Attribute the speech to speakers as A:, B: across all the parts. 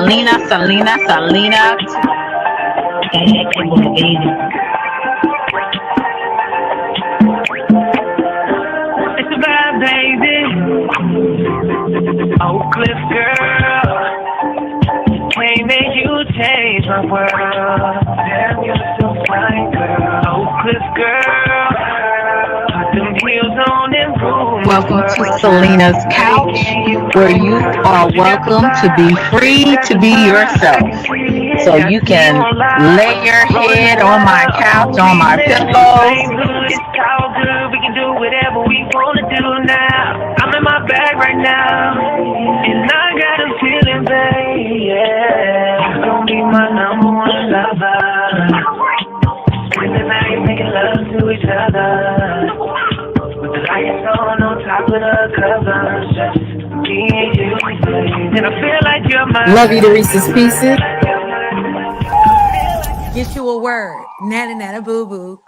A: Salina. It's a bad baby. Oak Cliff girl. Can't make you change my world. Damn, you're so fine, girl. Oak Cliff girl. Put them heels on and prove.
B: Welcome to Selena's Couch, where you are welcome to be free to be yourself. So you can lay your head on my couch, on my pillows.
A: It's all good, we can do whatever we wanna do now. I'm in my bag right now, and I got a feeling, babe, yeah. You gon' be my number one lover. Spend the night making love to each other, with the lights on top of the covers. Just me and you, babe. And I feel like you're my
C: Love you to Reese's Pieces.
D: Get you a word. Nana nana boo boo.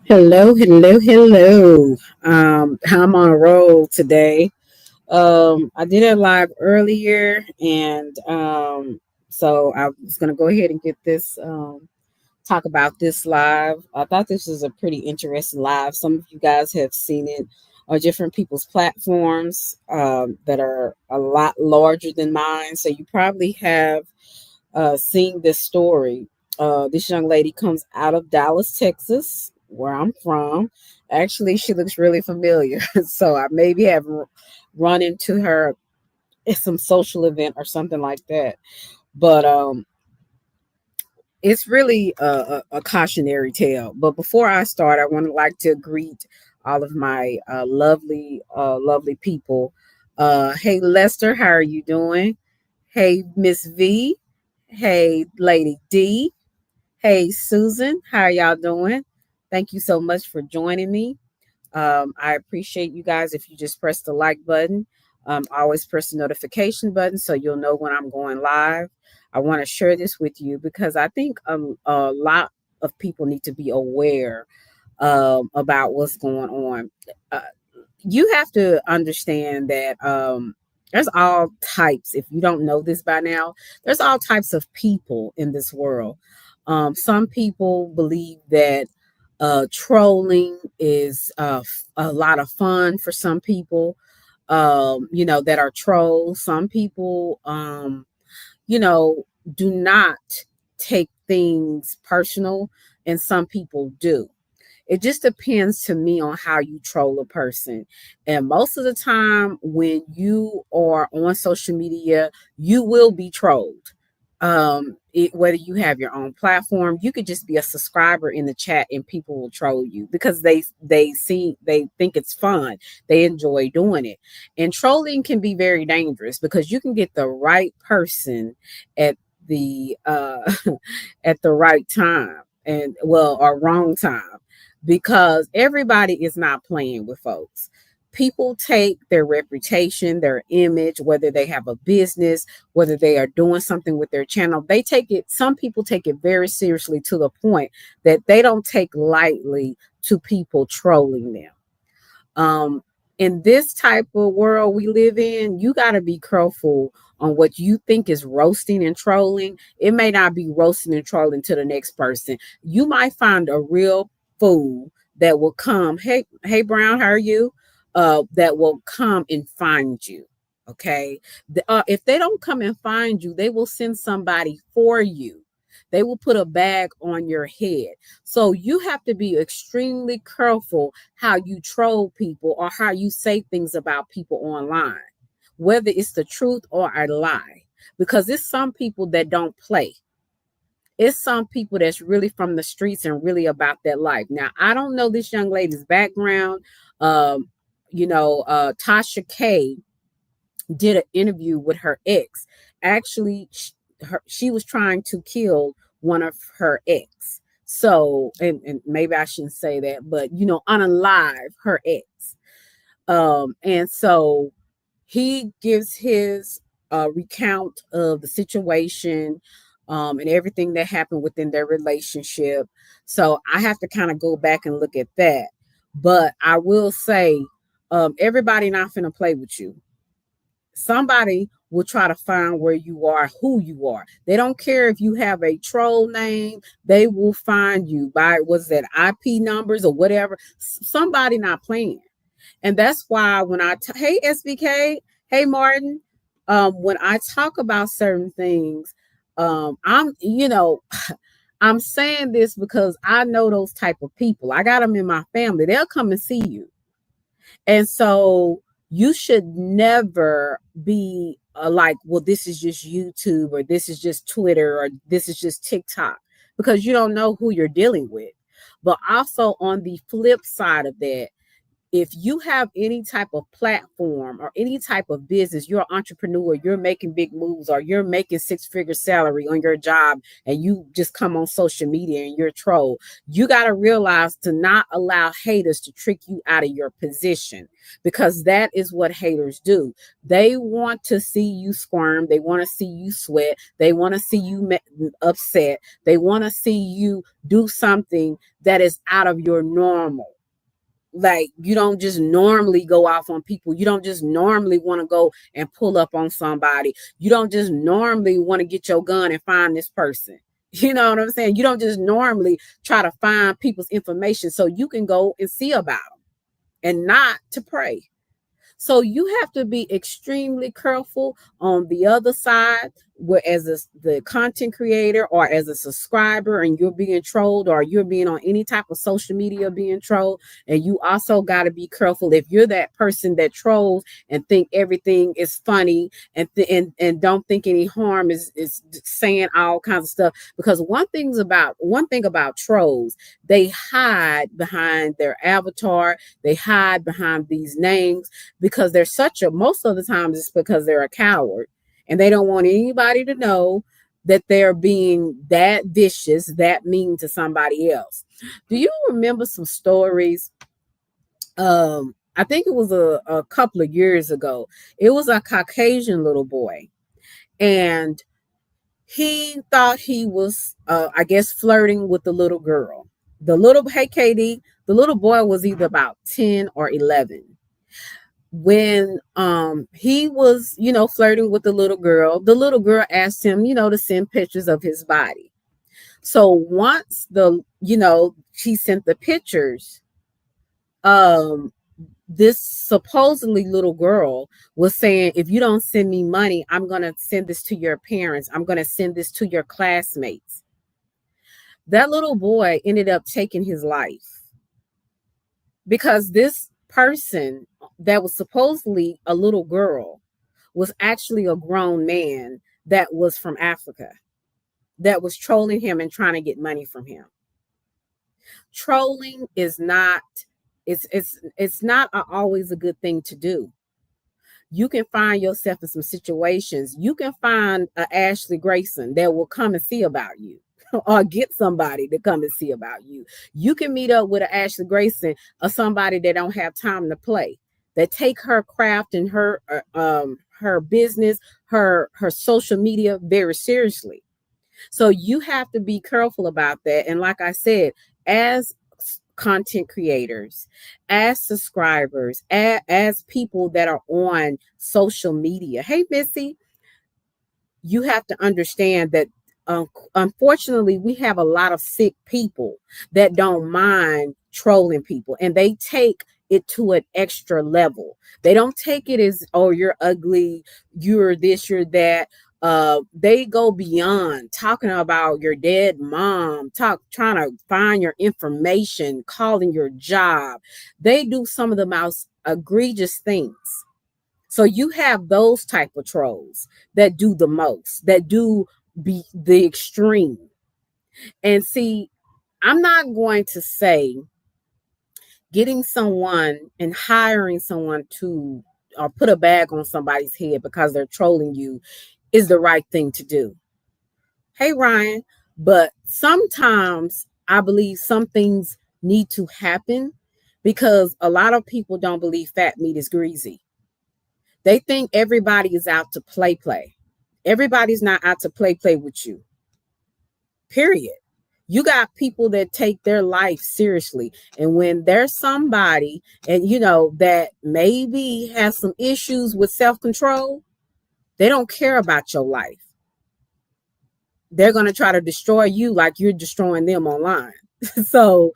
C: Hello. I'm on a roll today. I did it live earlier, and so I was gonna go ahead and get this talk about this live. I thought this was a pretty interesting live. Some of you guys have seen it on different people's platforms that are a lot larger than mine. So you probably have seen this story. This young lady comes out of Dallas, Texas, where I'm from. Actually, she looks really familiar. So I maybe have run into her at some social event or something like that. But it's really a cautionary tale. But before I start, I want to like to greet all of my lovely people. Hey, Lester, how are you doing? Hey, Miss V. Hey, Lady D. Hey, Susan, how are y'all doing? Thank you so much for joining me. I appreciate you guys. If you just press the like button, always press the notification button so you'll know when I'm going live. I want to share this with you because I think a lot of people need to be aware about what's going on. You have to understand that there's all types. If you don't know this by now, there's all types of people in this world. Some people believe that trolling is a lot of fun for some people, that are trolls. Some people, do not take things personal, and some people do. It just depends to me on how you troll a person. And most of the time, when you are on social media, you will be trolled. Whether you have your own platform, you could just be a subscriber in the chat and people will troll you because they think it's fun. They enjoy doing it. And trolling can be very dangerous because you can get the right person at the at the right time or wrong time, because everybody is not playing with folks. People take their reputation, their image, whether they have a business, whether they are doing something with their channel, some people take it very seriously to the point that they don't take lightly to people trolling them. In this type of world we live in, you got to be careful on what you think is roasting and trolling. It may not be roasting and trolling to the next person. You might find a real fool that will come, hey Brown, how are you? That will come and find you. Okay. If they don't come and find you, they will send somebody for you. They will put a bag on your head. So you have to be extremely careful how you troll people or how you say things about people online, whether it's the truth or a lie, because it's some people that don't play. It's some people that's really from the streets and really about that life. Now, I don't know this young lady's background. Tasha K did an interview with her ex. Actually, she was trying to kill one of her ex. So, and maybe I shouldn't say that, but unalive her ex. And so he gives his recount of the situation and everything that happened within their relationship. So I have to kind of go back and look at that. But I will say, everybody not finna play with you. somebody will try to find where you are, who you are. They don't care if you have a troll name, they will find you by what's that IP numbers or whatever. Somebody not playing. And that's why when hey SBK, hey Martin, when I talk about certain things, I'm I'm saying this because I know those type of people. I got them in my family. They'll come and see you. And so you should never be like, well, this is just YouTube or this is just Twitter or this is just TikTok, because you don't know who you're dealing with. But also on the flip side of that, if you have any type of platform or any type of business, you're an entrepreneur, you're making big moves, or you're making six-figure salary on your job, and you just come on social media and you're a troll, you got to realize to not allow haters to trick you out of your position, because that is what haters do. They want to see you squirm. They want to see you sweat. They want to see you upset. They want to see you do something that is out of your normal. Like, you don't just normally go off on people. You don't just normally want to go and pull up on somebody. You don't just normally want to get your gun and find this person. You know what I'm saying? You don't just normally try to find people's information so you can go and see about them and not to pray. So you have to be extremely careful on the other side, where as the content creator or as a subscriber and you're being trolled, or you're being on any type of social media being trolled. And you also got to be careful if you're that person that trolls and think everything is funny and don't think any harm is saying all kinds of stuff. Because one thing about trolls, they hide behind their avatar, they hide behind these names, because they're most of the time it's because they're a coward and they don't want anybody to know that they're being that vicious, that mean to somebody else. Do you remember some stories? I think it was a couple of years ago. It was a Caucasian little boy, and he thought he was, I guess, flirting with the little girl. Hey KD, the little boy was either about 10 or 11. When he was, flirting with the little girl asked him, to send pictures of his body. So once she sent the pictures, this supposedly little girl was saying, if you don't send me money, I'm going to send this to your parents. I'm going to send this to your classmates. That little boy ended up taking his life because this person that was supposedly a little girl was actually a grown man that was from Africa, that was trolling him and trying to get money from him. Trolling is not, it's not always a good thing to do. You can find yourself in some situations. You can find an Ashley Grayson that will come and see about you, or get somebody to come and see about you. You can meet up with an Ashley Grayson or somebody that don't have time to play, that take her craft and her business, her social media very seriously. So you have to be careful about that. And like I said, as content creators, as subscribers, as people that are on social media, hey Missy, you have to understand that unfortunately we have a lot of sick people that don't mind trolling people, and they take it to an extra level. They don't take it as, oh, you're ugly, you're this, you're that. They go beyond talking about your dead mom, trying to find your information, calling your job. They do some of the most egregious things. So you have those type of trolls that do the most, that do be the extreme. And see, I'm not going to say getting someone and hiring someone to or put a bag on somebody's head because they're trolling you is the right thing to do. Hey Ryan, but sometimes I believe some things need to happen because a lot of people don't believe fat meat is greasy. They think everybody is out to play. Everybody's not out to play with you. Period. You got people that take their life seriously. And when there's somebody and that maybe has some issues with self-control, they don't care about your life. They're going to try to destroy you like you're destroying them online. So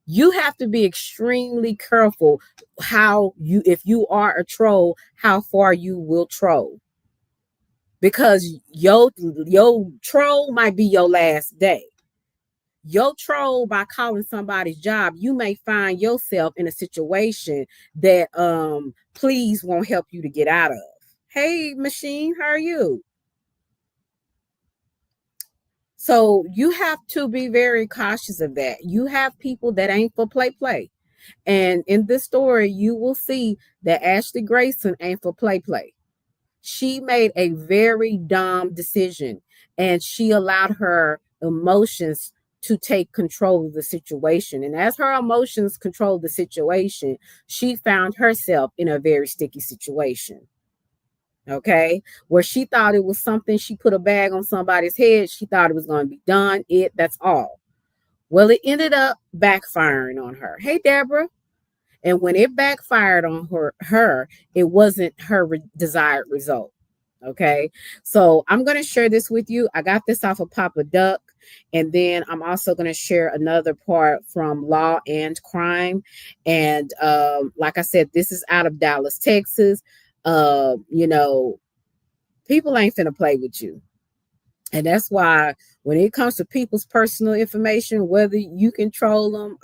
C: you have to be extremely careful if you are a troll, how far you will troll. Because your troll might be your last day. Your troll, by calling somebody's job, you may find yourself in a situation that please won't help you to get out of. Hey, machine, how are you? So you have to be very cautious of that. You have people that ain't for play. And in this story, you will see that Ashley Grayson ain't for play. She made a very dumb decision, and she allowed her emotions to take control of the situation. And as her emotions controlled the situation, she found herself in a very sticky situation. Okay, where she thought it was something, she put a bag on somebody's head, she thought it was going to be done, that's all. Well, it ended up backfiring on her. Hey, Deborah. And when it backfired on her, it wasn't her desired result. Okay, so I'm going to share this with you. I got this off of Papa Duck, and then I'm also going to share another part from Law and Crime. And like I said, this is out of Dallas, Texas. People ain't finna play with you. And that's why when it comes to people's personal information, whether you control them,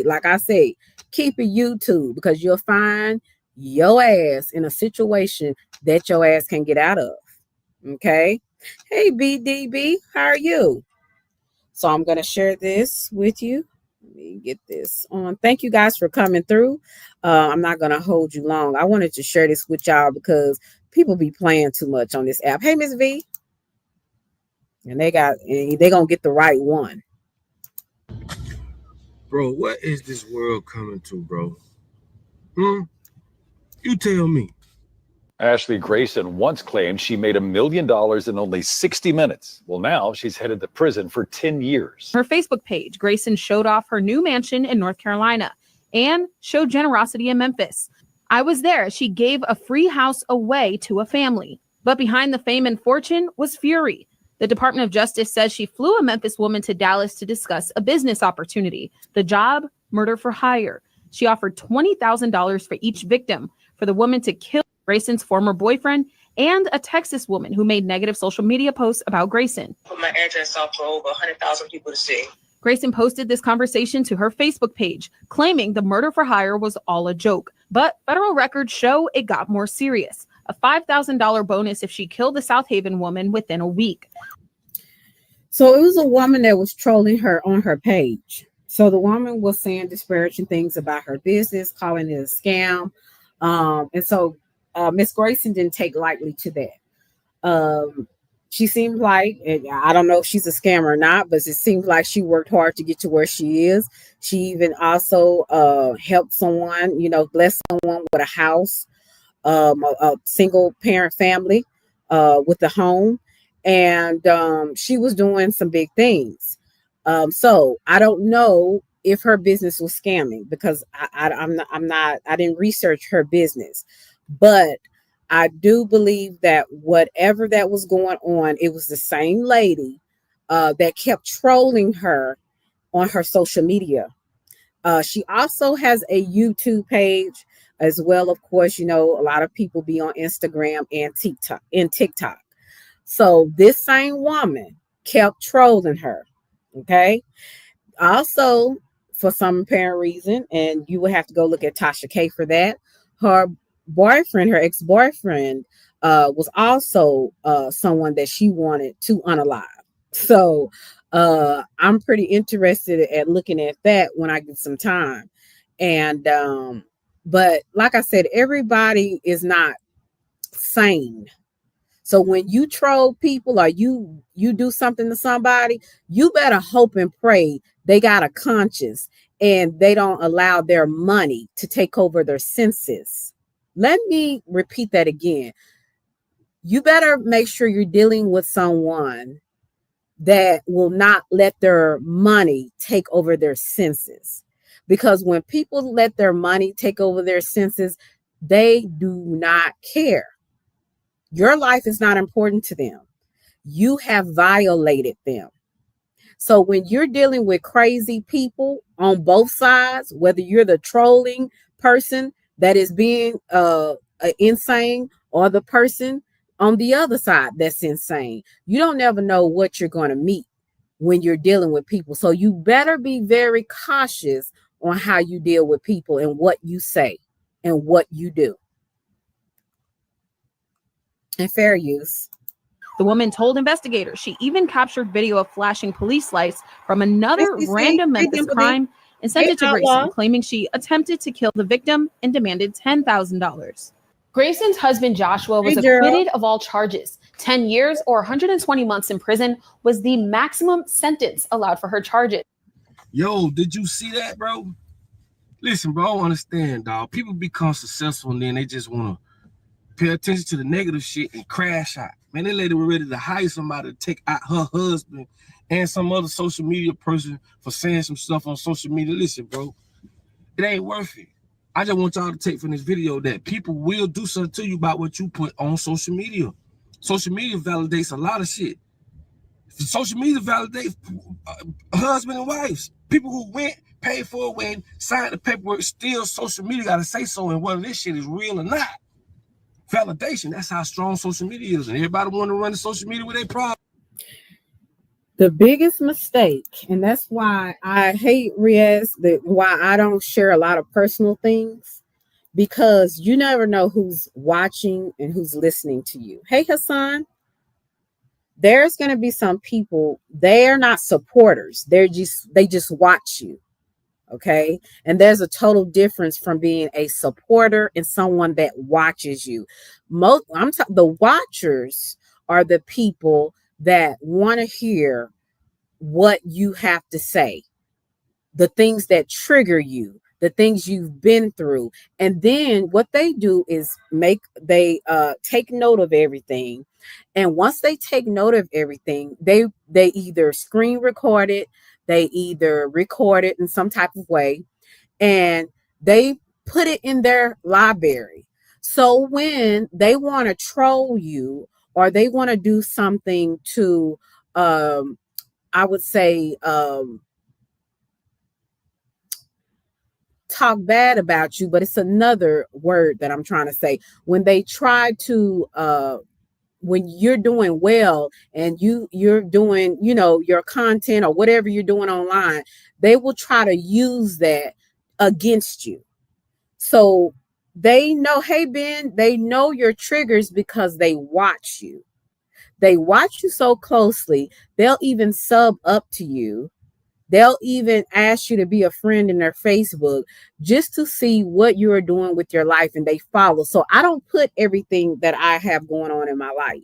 C: like I say, keep it YouTube, because you'll find your ass in a situation that your ass can get out of. Okay. Hey, BDB, how are you? So I'm going to share this with you. Let me get this on. Thank you guys for coming through. I'm not going to hold you long. I wanted to share this with y'all because people be playing too much on this app. Hey, Miss V. And they're going to get the right one.
E: Bro, what is this world coming to, bro? You tell me.
F: Ashley Grayson once claimed she made $1 million in only 60 minutes. Well, now she's headed to prison for 10 years.
G: Her Facebook page, Grayson showed off her new mansion in North Carolina and showed generosity in Memphis. I was there. She gave a free house away to a family. But behind the fame and fortune was fury. The Department of Justice says she flew a Memphis woman to Dallas to discuss a business opportunity. The job, murder for hire. She offered $20,000 for each victim for the woman to kill Grayson's former boyfriend and a Texas woman who made negative social media posts about Grayson.
H: Put my address up for over 100,000 people to see.
G: Grayson posted this conversation to her Facebook page, claiming the murder for hire was all a joke. But federal records show it got more serious. A $5,000 bonus if she killed the South Haven woman within a week.
C: So it was a woman that was trolling her on her page. So the woman was saying disparaging things about her business, calling it a scam. And so Miss Grayson didn't take lightly to that. She seemed like, and I don't know if she's a scammer or not, but it seems like she worked hard to get to where she is. She even also helped someone, bless someone with a house, a single parent family with a home. And she was doing some big things. So I don't know if her business was scamming, because I didn't research her business, but I do believe that whatever that was going on, it was the same lady that kept trolling her on her social media. She also has a YouTube page as well. Of course, a lot of people be on Instagram and TikTok. So this same woman kept trolling her. Okay. Also, for some apparent reason, and you would have to go look at Tasha K for that, her ex-boyfriend, was also someone that she wanted to unalive. So I'm pretty interested at looking at that when I get some time. And but like I said, everybody is not sane. So when you troll people or you do something to somebody, you better hope and pray they got a conscience and they don't allow their money to take over their senses. Let me repeat that again. You better make sure you're dealing with someone that will not let their money take over their senses. Because when people let their money take over their senses, they do not care. Your life is not important to them. You have violated them. So when you're dealing with crazy people on both sides, whether you're the trolling person that is being insane or the person on the other side that's insane, you don't never know what you're going to meet when you're dealing with people. So you better be very cautious on how you deal with people and what you say and what you do. And fair use.
G: The woman told investigators she even captured video of flashing police lights from another random Memphis crime and sent it to Grayson, claiming she attempted to kill the victim and demanded $10,000. Grayson's husband, Joshua, was acquitted of all charges. 10 years or 120 months in prison was the maximum sentence allowed for her charges.
E: Yo, did you see that, bro? Listen, bro, I don't understand, dog. People become successful and then they just want to pay attention to the negative shit and crash out. Man, that lady was ready to hire somebody to take out her husband and some other social media person for saying some stuff on social media. Listen, bro, it ain't worth it. I just want y'all to take from this video that people will do something to you about what you put on social media. Social media validates a lot of shit. Social media validates husband and wives. People who went, paid for a wedding, signed the paperwork, still social media got to say so and whether this shit is real or not. Validation, that's how strong social media is. And everybody want to run the social media with their problem.
C: The biggest mistake, and that's why I hate Riaz, why I don't share a lot of personal things, because you never know who's watching and who's listening to you. Hey, Hassan, there's going to be some people, they're not supporters. They just watch you. Okay. And there's a total difference from being a supporter and someone that watches you. The watchers are the people that want to hear what you have to say, the things that trigger you, the things you've been through. And then what they do is they take note of everything. And once they take note of everything, they either screen record it, they either record it in some type of way, and they put it in their library. So when they want to troll you or they want to do something to, I would say, talk bad about you, but it's another word that I'm trying to say. When they try to, when you're doing well and you're doing, your content or whatever you're doing online, they will try to use that against you. So they know, hey, Ben, they know your triggers because they watch you. They watch you so closely. They'll even sub up to you. They'll even ask you to be a friend in their Facebook just to see what you're doing with your life, and they follow. So I don't put everything that I have going on in my life.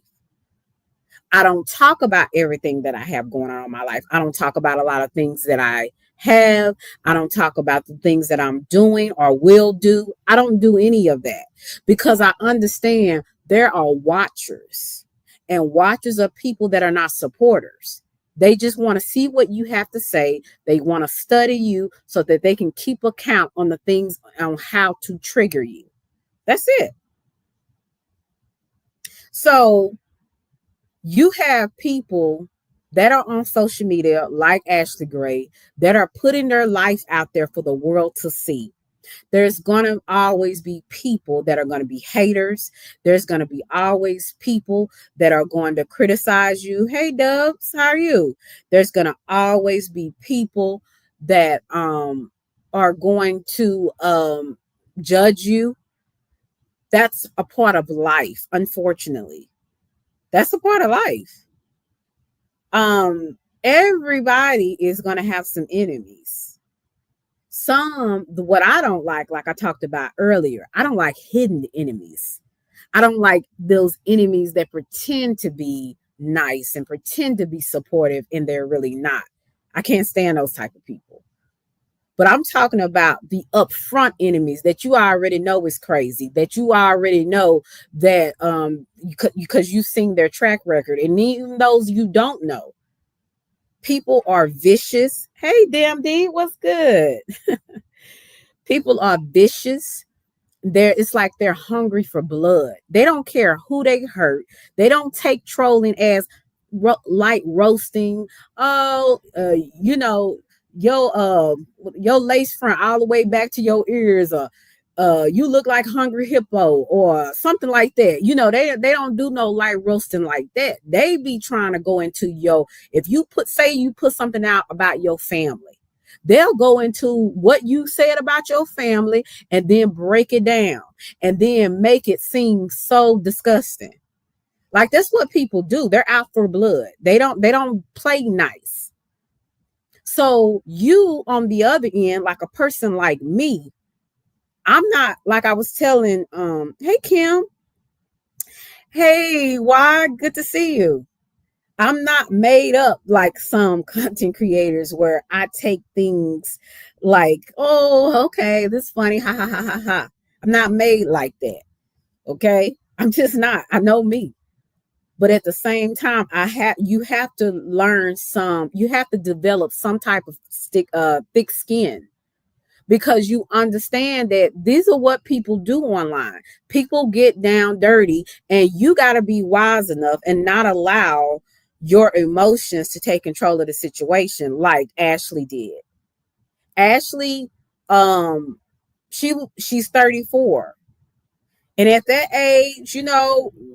C: I don't talk about everything that I have going on in my life. I don't talk about a lot of things that I have. I don't talk about the things that I'm doing or will do. I don't do any of that because I understand there are watchers, and watchers are people that are not supporters. They just want to see what you have to say. They want to study you so that they can keep account on the things on how to trigger you. That's it. So you have people that are on social media like Ashley Gray that are putting their life out there for the world to see. There's going to always be people that are going to be haters. There's going to be always people that are going to criticize you. Hey, Dubs, how are you? There's going to always be people that are going to judge you. That's a part of life, unfortunately. That's a part of life. Everybody is going to have some enemies. What I don't like I talked about earlier, I don't like hidden enemies. I don't like those enemies that pretend to be nice and pretend to be supportive and they're really not. I can't stand those type of people. But I'm talking about the upfront enemies that you already know is crazy, that you already know that because you've seen their track record, and even those you don't know, People are vicious. Hey, damn D, what's good? People are vicious. It's like they're hungry for blood. They don't care who they hurt. They don't take trolling as light roasting. Oh, your lace front all the way back to your ears, you look like hungry hippo or something like that. They don't do no light roasting like that. They be trying to go into if you put something out about your family, they'll go into what you said about your family and then break it down and then make it seem so disgusting. Like, that's what people do. They're out for blood. They don't play nice. So you, on the other end, like a person like me, I'm not, like I was telling, hey Kim, hey, why? Good to see you. I'm not made up like some content creators where I take things like, oh, okay, this is funny, ha ha ha ha ha. I'm not made like that. Okay, I'm just not. I know me. But at the same time, you have to develop some type of thick skin, because you understand that these are what people do online. People get down dirty, and you got to be wise enough and not allow your emotions to take control of the situation, like Ashley did. Ashley, she's 34. And at that age,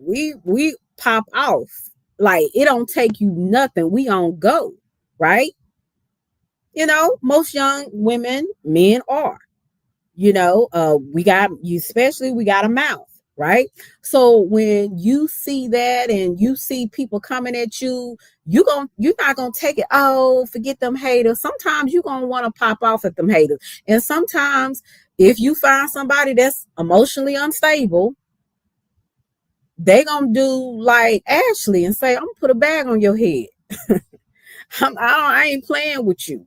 C: we pop off. Like, it don't take you nothing. We on go, right? Most young women, men are. We got a mouth, right? So when you see that and you see people coming at you, you're not gonna take it, oh, forget them haters. Sometimes you're gonna want to pop off at them haters. And sometimes if you find somebody that's emotionally unstable, they gonna do like Ashley and say, I'm gonna put a bag on your head. I ain't playing with you.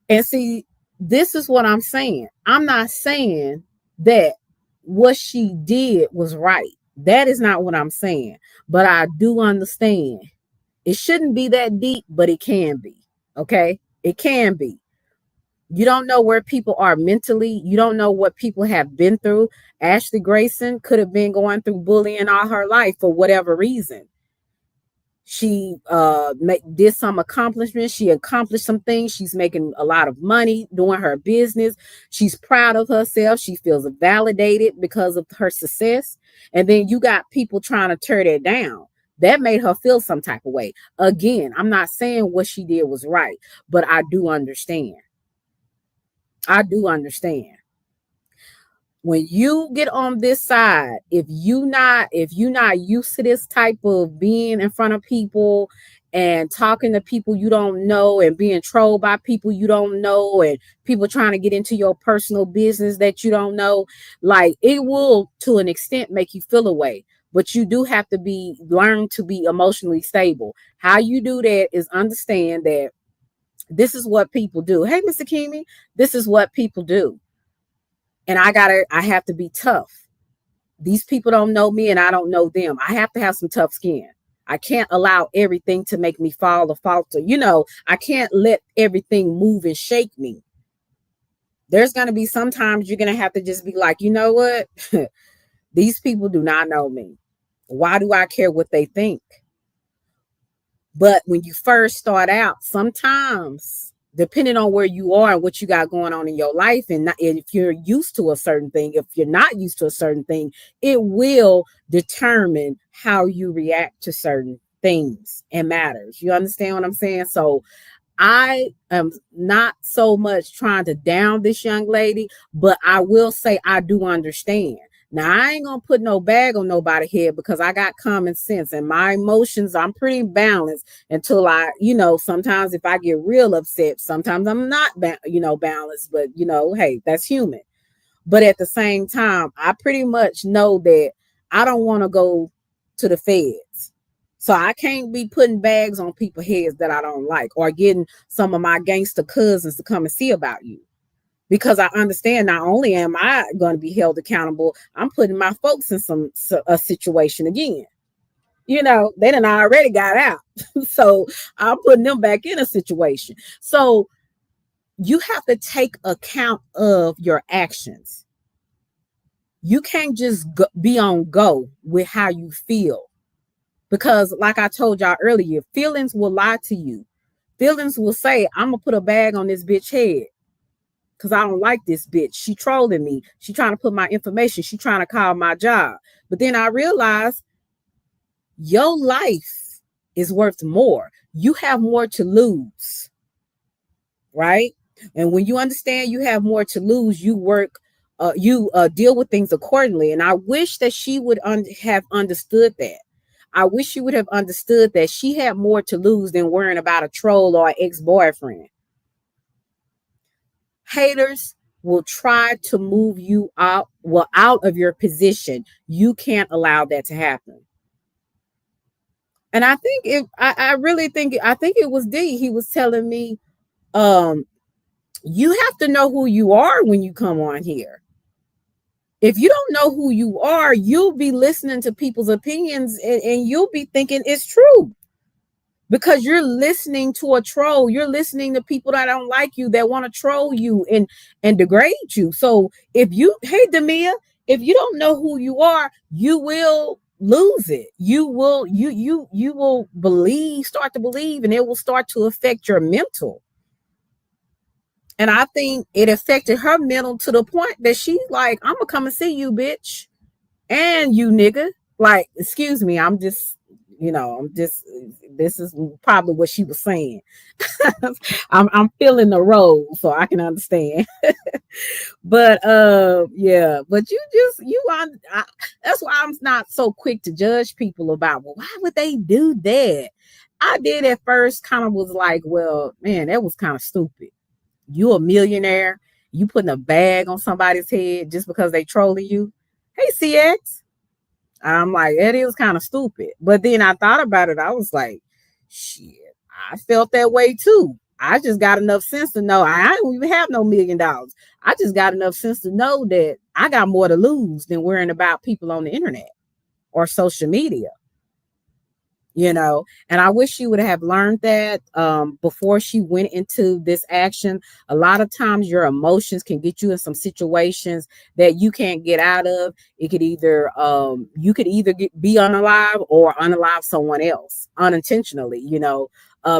C: And see, this is what I'm saying. I'm not saying that what she did was right. That is not what I'm saying. But I do understand. It shouldn't be that deep, but it can be. Okay? It can be. You don't know where people are mentally. You don't know what people have been through. Ashley Grayson could have been going through bullying all her life for whatever reason. She did some accomplishments. She accomplished some things. She's making a lot of money doing her business. She's proud of herself. She feels validated because of her success. And then you got people trying to tear that down. That made her feel some type of way. Again, I'm not saying what she did was right, but I do understand. I do understand. When you get on this side, if you not used to this type of being in front of people and talking to people you don't know and being trolled by people you don't know and people trying to get into your personal business that you don't know, like, it will to an extent make you feel away. But you do have to learn to be emotionally stable. How you do that is understand that this is what people do. Hey, Mr. Kimi, this is what people do. And I have to be tough. These people don't know me and I don't know them. I have to have some tough skin. I can't allow everything to make me fall or falter. I can't let everything move and shake me. There's going to be sometimes you're going to have to just be like, you know what? These people do not know me. Why do I care what they think? But when you first start out, sometimes, depending on where you are and what you got going on in your life, and if you're used to a certain thing, if you're not used to a certain thing, it will determine how you react to certain things and matters. You understand what I'm saying? So I am not so much trying to down this young lady, but I will say I do understand. Now, I ain't going to put no bag on nobody's head because I got common sense and my emotions, I'm pretty balanced until sometimes if I get real upset, sometimes I'm not, balanced, but, hey, that's human. But at the same time, I pretty much know that I don't want to go to the feds. So I can't be putting bags on people's heads that I don't like or getting some of my gangster cousins to come and see about you. Because I understand not only am I going to be held accountable, I'm putting my folks in a situation again. You know, they done already got out. So I'm putting them back in a situation. So you have to take account of your actions. You can't just be on go with how you feel. Because like I told y'all earlier, feelings will lie to you. Feelings will say, I'm gonna put a bag on this bitch head because I don't like this bitch. She trolling me. She trying to put my information. She trying to call my job. But then I realized your life is worth more. You have more to lose, right? And when you understand you have more to lose, you deal with things accordingly. And I wish that she would have understood that. I wish she would have understood that she had more to lose than worrying about a troll or an ex-boyfriend. Haters will try to move you out of your position. You can't allow that to happen. And I think I think it was D. He was telling me, you have to know who you are when you come on here. If you don't know who you are, you'll be listening to people's opinions and you'll be thinking it's true because you're listening to a troll. You're listening to people that don't like you, that want to troll you and degrade you. So hey, Demia, if you don't know who you are, you will lose it. You will start to believe, and it will start to affect your mental. And I think it affected her mental to the point that she's like, I'm gonna come and see you, bitch. And you nigga. Like, excuse me, this is probably what she was saying. I'm feeling the role, so I can understand. But yeah, but that's why I'm not so quick to judge people about, well, why would they do that? I did at first kind of was like, well, man, that was kind of stupid. You a millionaire, you putting a bag on somebody's head just because they trolling you. Hey, CX. I'm like, that is kind of stupid. But then I thought about it. I was like, shit, I felt that way too. I just got enough sense to know I don't even have no $1 million. I just got enough sense to know that I got more to lose than worrying about people on the internet or social media. You know, and I wish she would have learned that before she went into this action. A lot of times your emotions can get you in some situations that you can't get out of. It could either be unalive or unalive someone else unintentionally, you know,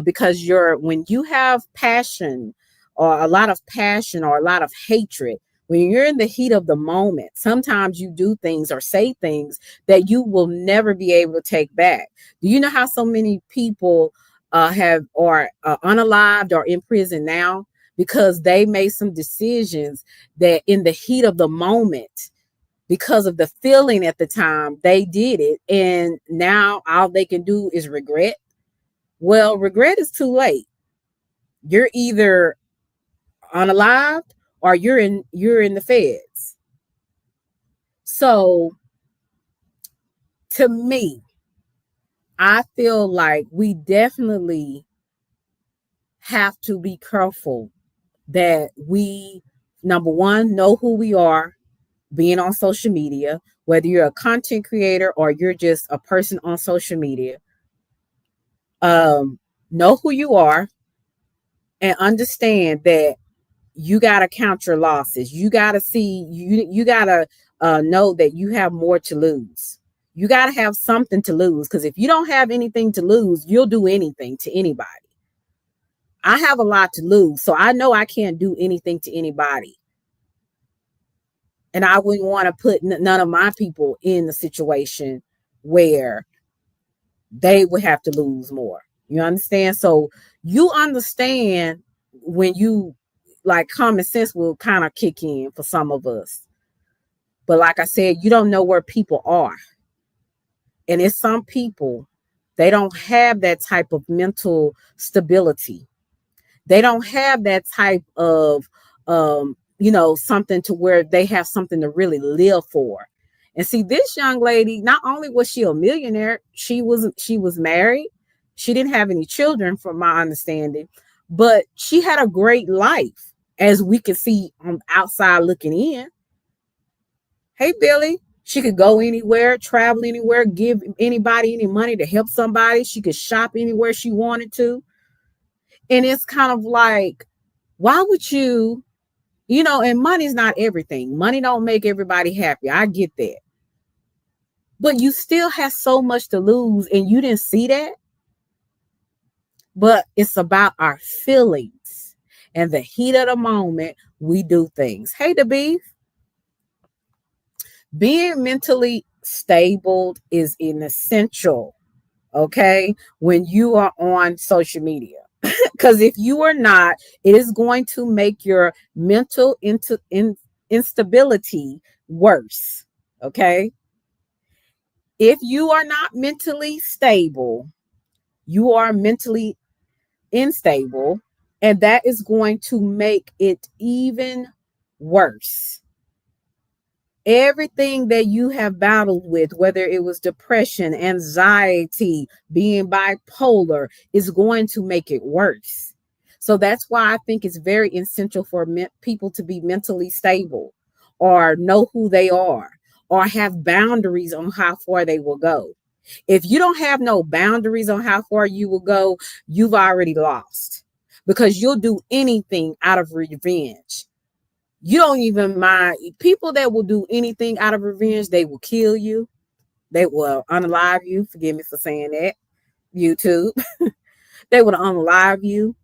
C: because when you have passion or a lot of passion or a lot of hatred, when you're in the heat of the moment, sometimes you do things or say things that you will never be able to take back. Do you know how so many people are unalived or in prison now because they made some decisions that in the heat of the moment, because of the feeling at the time, they did it, and now all they can do is regret? Well, regret is too late. You're either unalived or you're in the feds. So to me, I feel like we definitely have to be careful that we, number one, know who we are being on social media, whether you're a content creator or you're just a person on social media. Know who you are and understand that you got to count your losses. You got to you got to know that you have more to lose. You got to have something to lose, because if you don't have anything to lose, you'll do anything to anybody. I have a lot to lose, so I know I can't do anything to anybody. And I wouldn't want to put none of my people in a situation where they would have to lose more. You understand? So you understand when you, like, common sense will kind of kick in for some of us. But like I said, you don't know where people are. And it's some people, they don't have that type of mental stability. They don't have that type of, something to where they have something to really live for. And see, this young lady, not only was she a millionaire, she was married. She didn't have any children, from my understanding, but she had a great life, as we can see on outside looking in. Hey, Billy. She could go anywhere, travel anywhere, give anybody any money to help somebody. She could shop anywhere she wanted to. And it's kind of like, why would you, and money's not everything. Money don't make everybody happy. I get that. But you still have so much to lose and you didn't see that. But it's about our feelings and the heat of the moment. We do things. Hey, the beef. Being mentally stable is an essential, okay, when you are on social media. Because if you are not, it is going to make your mental instability worse, okay? If you are not mentally stable, you are mentally unstable, and that is going to make it even worse. Everything that you have battled with, whether it was depression, anxiety, being bipolar, is going to make it worse. So that's why I think it's very essential for people to be mentally stable or know who they are or have boundaries on how far they will go. If you don't have no boundaries on how far you will go, you've already lost, because you'll do anything out of revenge. You don't even mind people that will do anything out of revenge. They will kill you. They will unalive you. Forgive me for saying that. YouTube. They will unalive you.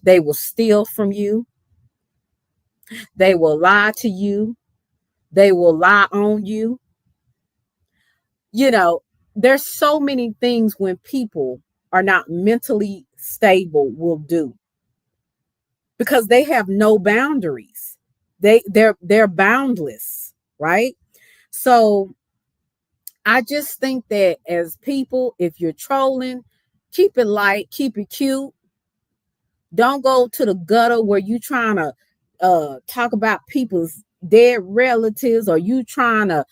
C: They will steal from you. They will lie to you. They will lie on you. There's so many things when people are not mentally stable will do, because they have no boundaries. They're boundless, right? So I just think that as people, if you're trolling, keep it light, keep it cute. Don't go to the gutter where you trying to talk about people's dead relatives, or you trying to,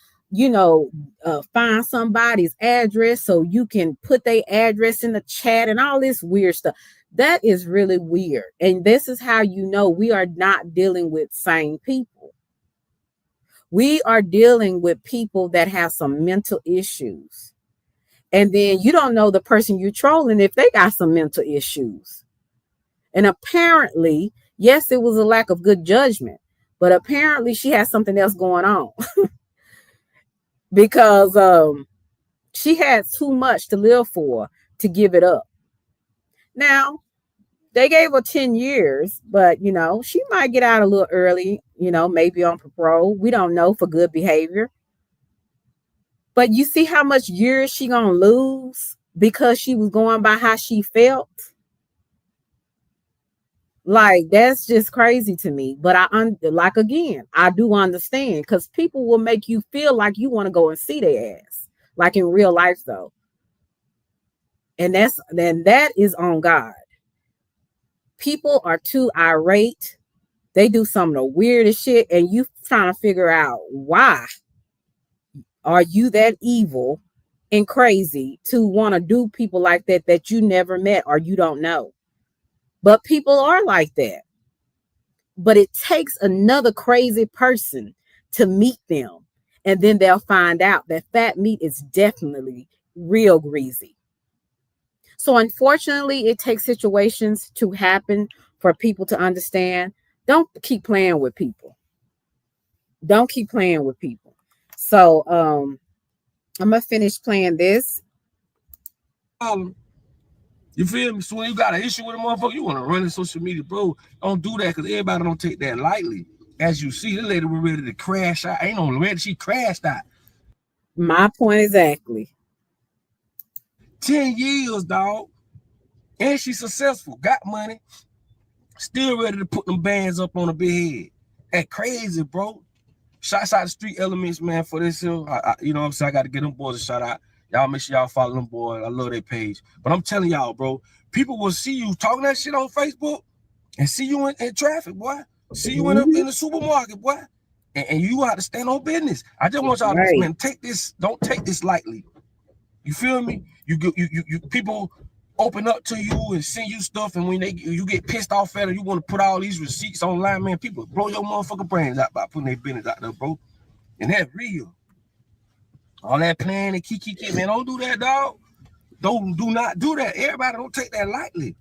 C: find somebody's address so you can put their address in the chat and all this weird stuff. That is really weird. And this is how you know we are not dealing with sane people. We are dealing with people that have some mental issues. And then you don't know the person you're trolling if they got some mental issues. And apparently, yes, it was a lack of good judgment, but apparently she has something else going on. Because she had too much to live for to give it up. Now, they gave her 10 years, but, she might get out a little early, maybe on parole. We don't know, for good behavior. But you see how much years she gonna lose because she was going by how she felt? Like, that's just crazy to me. But I do understand, because people will make you feel like you want to go and see their ass, like in real life, though. And that is on God. People are too irate. They do some of the weirdest shit, and you trying to figure out why are you that evil and crazy to want to do people like that you never met or you don't know. But people are like that. But it takes another crazy person to meet them, and then they'll find out that fat meat is definitely real greasy. So unfortunately, it takes situations to happen for people to understand. Don't keep playing with people. Don't keep playing with people. So I'm gonna finish playing this.
E: You feel me? So when you got an issue with a motherfucker, you want to run in social media, bro. Don't do that, because everybody don't take that lightly. As you see, this lady was ready to crash out. Ain't no ready, she crashed out.
C: My point exactly.
E: 10 years, dog. And she's successful, got money, still ready to put them bands up on her big head. That crazy, bro. Shouts out to Street Elements, man, for this here. You know what I'm saying? I got to get them boys a shout out. Y'all make sure y'all follow them boys. I love their page. But I'm telling y'all, bro, people will see you talking that shit on Facebook and see you in traffic, boy. See you in the supermarket, boy. And you have to stand on business. I just want y'all to, man, don't take this lightly. You feel me? You people open up to you and send you stuff, and when you get pissed off at it, you want to put all these receipts online, man. People blow your motherfucking brains out by putting their business out there, bro. And that's real. All that playing and kiki, man, don't do that, dog. Do not do that. Everybody don't take that lightly.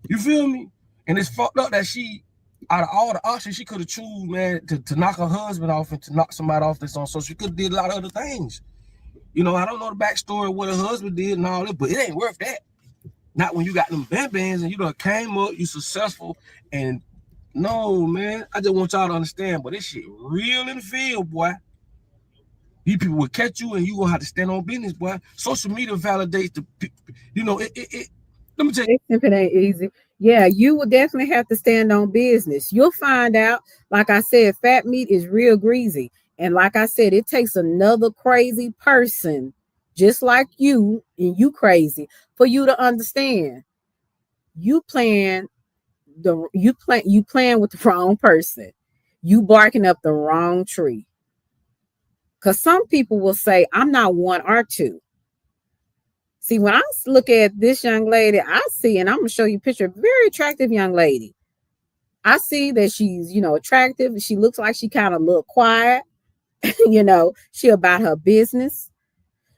E: You feel me? And it's fucked up that she, out of all the options she could have choose, man, to knock her husband off and to knock somebody off that's on social. She could have did a lot of other things. You know, I don't know the backstory of what her husband did and all that, but it ain't worth that. Not when you got them bands and you done came up, you successful, and no, man. I just want y'all to understand, but this shit real in the field, boy. These people will catch you and you gonna have to stand on business, boy. Social media validates the, you know, let me tell you.
C: If it ain't easy. Yeah, you will definitely have to stand on business. You'll find out, like I said, fat meat is real greasy. And like I said, it takes another crazy person just like you, and you crazy, for you to understand. You playing you playing with the wrong person. You barking up the wrong tree. Because some people will say, I'm not one or two. See, when I look at this young lady, I see, and I'm going to show you a picture, of a very attractive young lady. I see that she's, attractive. She looks like she kind of look quiet. She about her business.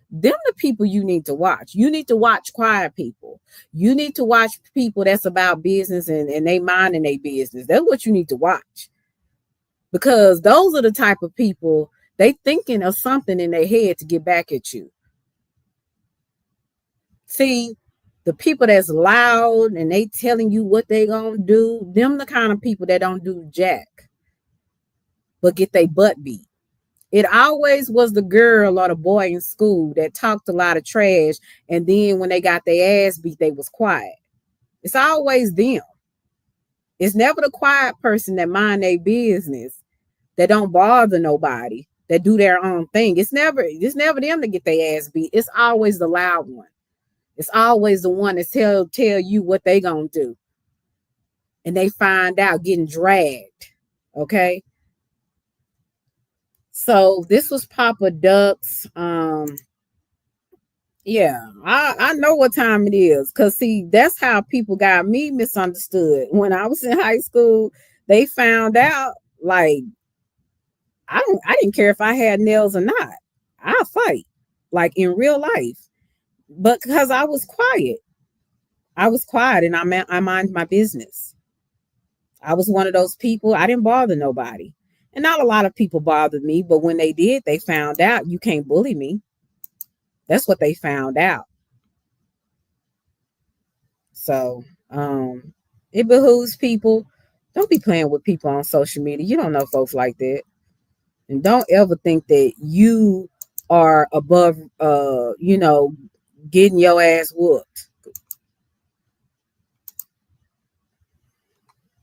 C: Them the people you need to watch. You need to watch quiet people. You need to watch people that's about business and they minding their business. That's what you need to watch. Because those are the type of people, they thinking of something in their head to get back at you. See, the people that's loud and they telling you what they gonna do, them the kind of people that don't do jack, but get their butt beat. It always was the girl or the boy in school that talked a lot of trash, and then when they got their ass beat, they was quiet. It's always them. It's never the quiet person that mind their business, that don't bother nobody, that do their own thing. It's never them to get their ass beat. It's always the loud one. It's always the one that tell you what they gonna do. And they find out getting dragged. Okay. So this was Papa Duck's. Yeah, I know what time it is. Cause see, that's how people got me misunderstood. When I was in high school, they found out like I didn't care if I had nails or not. I'll fight. Like in real life. But because I was quiet. And I mind my business. I was one of those people. I didn't bother nobody. And not a lot of people bothered me, but when they did, they found out you can't bully me. That's what they found out. So it behooves people. Don't be playing with people on social media. You don't know folks like that. And don't ever think that you are above getting your ass whooped.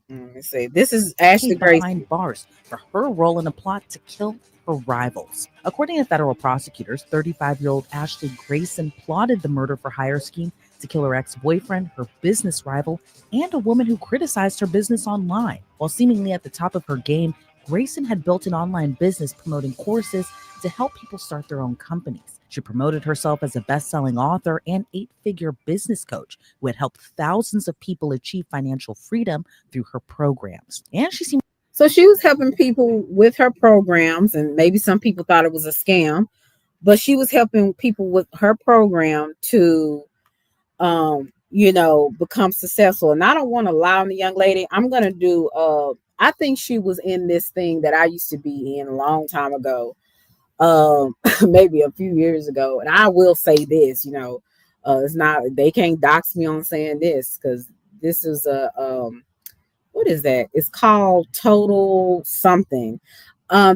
C: Let me see. This is Ashley Grayson.
I: Behind bars for her role in a plot to kill her rivals. According to federal prosecutors, 35-year-old Ashley Grayson plotted the murder for hire scheme to kill her ex-boyfriend, her business rival, and a woman who criticized her business online. While seemingly at the top of her game, Grayson had built an online business promoting courses to help people start their own companies. She promoted herself as a best-selling author and 8-figure business coach who had helped thousands of people achieve financial freedom through her programs. And she
C: was helping people with her programs, and maybe some people thought it was a scam, but she was helping people with her program to become successful. And I don't want to lie on the young lady. I'm going to do I think she was in this thing that I used to be in a long time ago, maybe a few years ago. And I will say this, it's not, they can't dox me on saying this, because this is what is that? It's called Total something. I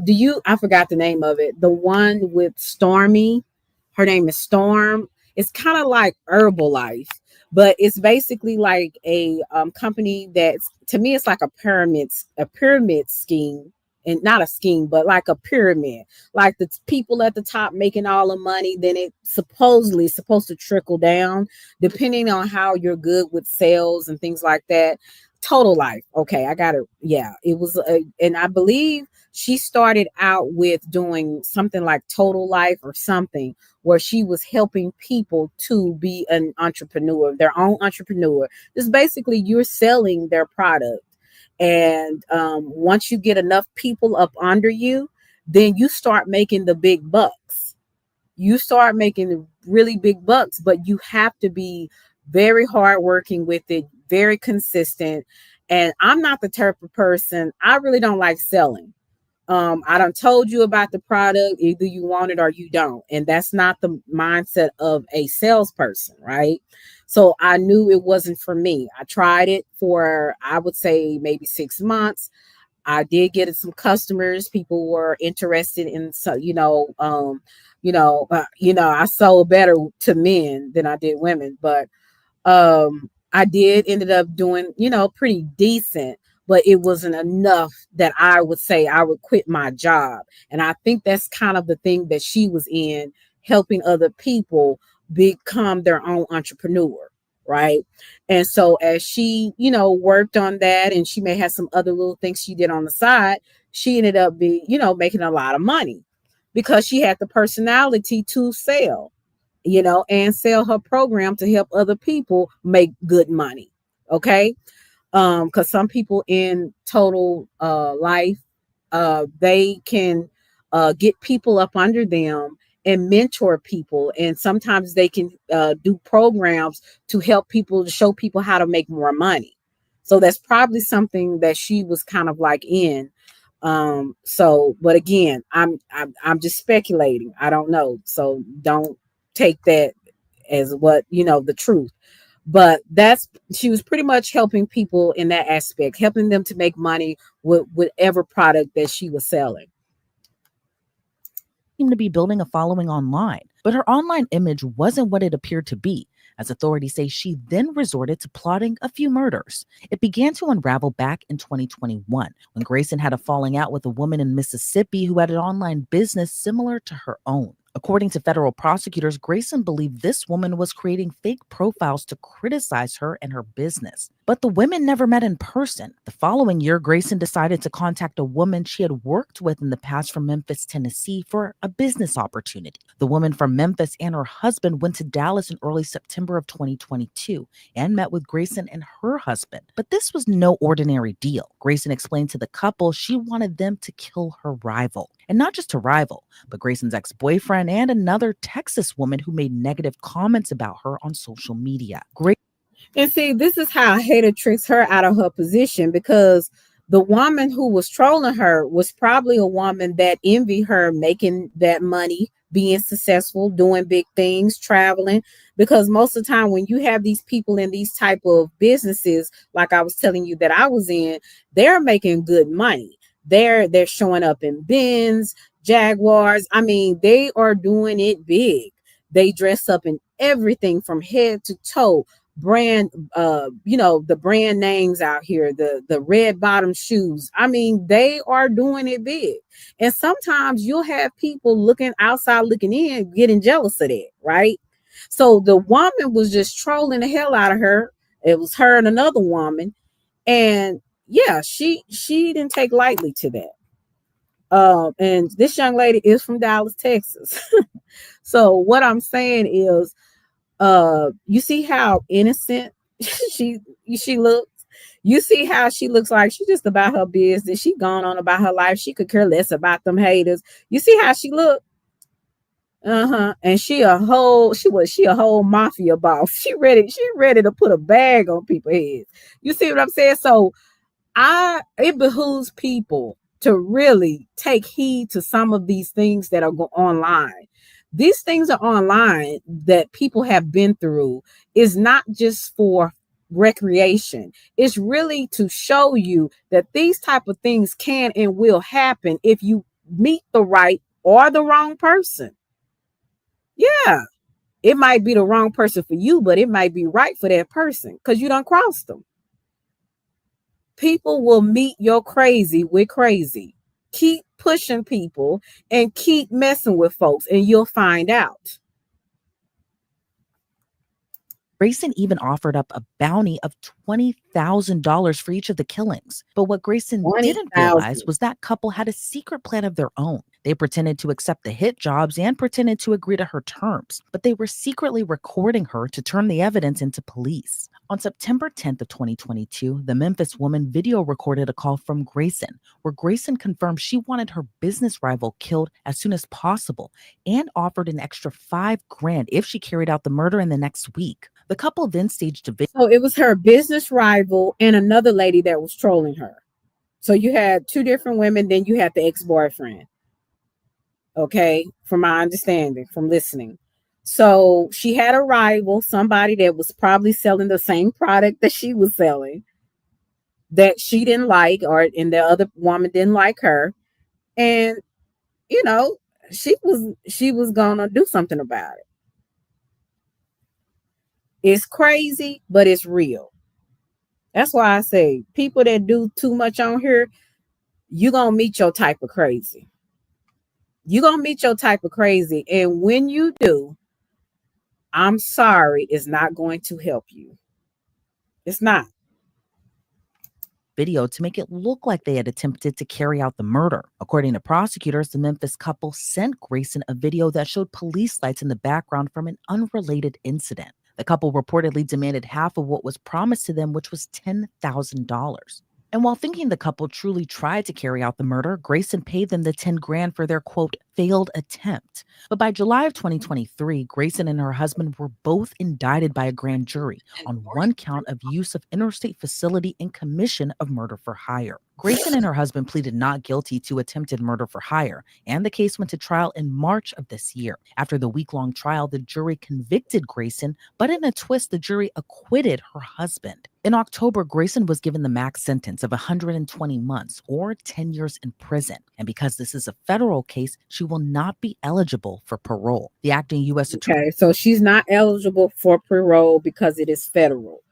C: forgot the name of it. The one with Stormy, her name is Storm. It's kind of like Herbalife, but it's basically like a company that's, to me, it's like a pyramid scheme, and not a scheme, but like a pyramid. Like the people at the top making all the money, then it supposedly is supposed to trickle down, depending on how you're good with sales and things like that. Total Life. Okay, I got it. Yeah, it was, and I believe she started out with doing something like Total Life or something, where she was helping people to be an entrepreneur, their own entrepreneur. It's basically you're selling their product. And once you get enough people up under you, then you start making the big bucks. you start making really big bucks, but you have to be very hardworking with it, very consistent. And I'm not the type of person, I really don't like selling. I done told you about the product, either you want it or you don't. And that's not the mindset of a salesperson, right? So I knew it wasn't for me. I tried it for, I would say, maybe 6 months. I did get some customers. People were interested in, so I sold better to men than I did women, but I did ended up doing, pretty decent, but it wasn't enough that I would say I would quit my job. And I think that's kind of the thing that she was in, helping other people become their own entrepreneur. Right. And so as she, worked on that, and she may have some other little things she did on the side, she ended up making a lot of money because she had the personality to sell, and sell her program to help other people make good money. Okay. Because some people in total life, they can get people up under them and mentor people, and sometimes they can do programs to help people, to show people how to make more money. So that's probably something that she was kind of like in. But again, I'm just speculating. I don't know, so don't take that as what the truth. But she was pretty much helping people in that aspect, helping them to make money with whatever product that she was selling.
I: To be building a following online, but her online image wasn't what it appeared to be. As authorities say, she then resorted to plotting a few murders. It began to unravel back in 2021 when Grayson had a falling out with a woman in Mississippi who had an online business similar to her own. According to federal prosecutors, Grayson believed this woman was creating fake profiles to criticize her and her business. But the women never met in person. The following year, Grayson decided to contact a woman she had worked with in the past from Memphis, Tennessee, for a business opportunity. The woman from Memphis and her husband went to Dallas in early September of 2022 and met with Grayson and her husband. But this was no ordinary deal. Grayson explained to the couple she wanted them to kill her rival. And not just her rival, but Grayson's ex-boyfriend and another Texas woman who made negative comments about her on social media.
C: And see, this is how a hater tricks her out of her position, because the woman who was trolling her was probably a woman that envied her making that money, being successful, doing big things, traveling. Because most of the time when you have these people in these type of businesses, like I was telling you that I was in, they're making good money. They're showing up in Benz, Jaguars. I mean, they are doing it big. They dress up in everything from head to toe. Brand, the brand names out here, the red bottom shoes. I mean, they are doing it big. And sometimes you'll have people looking outside, looking in, getting jealous of that, right? So the woman was just trolling the hell out of her. It was her and another woman. And yeah, she didn't take lightly to that. And this young lady is from Dallas, Texas. So what I'm saying is, you see how innocent she looks. You see how she looks like she's just about her business. She gone on about her life. She could care less about them haters. You see how she look. And she a whole mafia boss. She ready to put a bag on people's heads. You see what I'm saying? So it behooves people to really take heed to some of these things that are online. These things are online that people have been through. Is not just for recreation. It's really to show you that these type of things can and will happen if you meet the right or the wrong person. Yeah, it might be the wrong person for you, but it might be right for that person because you done crossed them. People will meet your crazy with crazy. Keep pushing people and keep messing with folks, and you'll find out.
I: Grayson even offered up a bounty of $20,000 for each of the killings. But what Grayson didn't realize was that couple had a secret plan of their own. They pretended to accept the hit jobs and pretended to agree to her terms, but they were secretly recording her to turn the evidence into police. On September 10th of 2022, the Memphis woman video recorded a call from Grayson, where Grayson confirmed she wanted her business rival killed as soon as possible and offered an extra $5,000 if she carried out the murder in the next week. The couple then staged a video.
C: So it was her business rival and another lady that was trolling her. So you had two different women, then you had the ex-boyfriend. Okay, from my understanding, from listening. So she had a rival, somebody that was probably selling the same product that she was selling that she didn't like, and the other woman didn't like her. And, you know, she was gonna do something about it. It's crazy, but it's real. That's why I say people that do too much on here, you're gonna meet your type of crazy. You're gonna meet your type of crazy. And when you do, I'm sorry, it's not going to help you. It's not.
I: Video to make it look like they had attempted to carry out the murder. According to prosecutors, the Memphis couple sent Grayson a video that showed police lights in the background from an unrelated incident. The couple reportedly demanded half of what was promised to them, which was $10,000. And while thinking the couple truly tried to carry out the murder, Grayson paid them the $10,000 for their, quote, failed attempt. But by July of 2023, Grayson and her husband were both indicted by a grand jury on one count of use of interstate facility and commission of murder for hire. Grayson and her husband pleaded not guilty to attempted murder for hire, and the case went to trial in March of this year. After the week-long trial, the jury convicted Grayson, but in a twist, the jury acquitted her husband. In October, Grayson was given the max sentence of 120 months or 10 years in prison. And because this is a federal case, she will not be eligible for parole. The acting U.S. attorney.
C: Okay, so she's not eligible for parole because it is federal.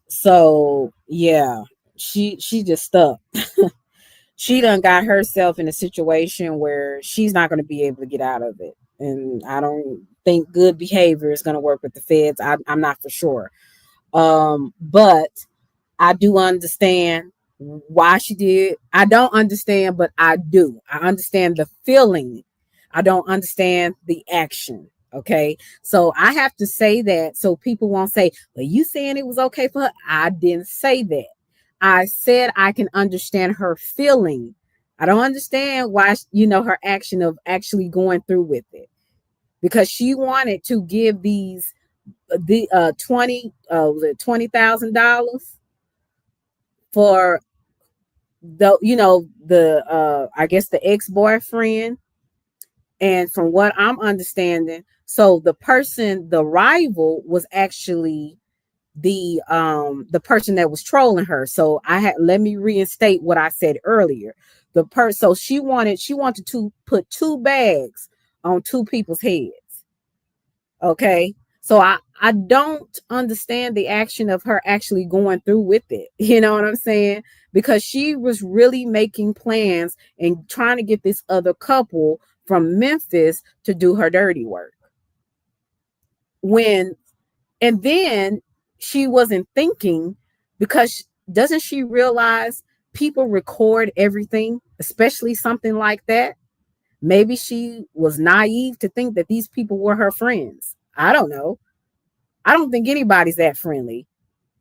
C: So yeah, she just stuck. She done got herself in a situation where she's not going to be able to get out of it. And I don't think good behavior is going to work with the feds. I'm not for sure. But I do understand why she did. I don't understand, but I do. I understand the feeling. I don't understand the action. Okay. So I have to say that so people won't say, well, you saying it was okay for her? I didn't say that. I said I can understand her feeling. I don't understand why, her action of actually going through with it, because she wanted to give these $20,000 for I guess the ex-boyfriend. And from what I'm understanding, so the rival was actually the person that was trolling her. So let me reinstate what I said earlier. So she wanted to put two bags on two people's heads. Okay. So I don't understand the action of her actually going through with it. You know what I'm saying? Because she was really making plans and trying to get this other couple from Memphis to do her dirty work. And then she wasn't thinking, because doesn't she realize people record everything, especially something like that? Maybe she was naive to think that these people were her friends. I don't know. I don't think anybody's that friendly,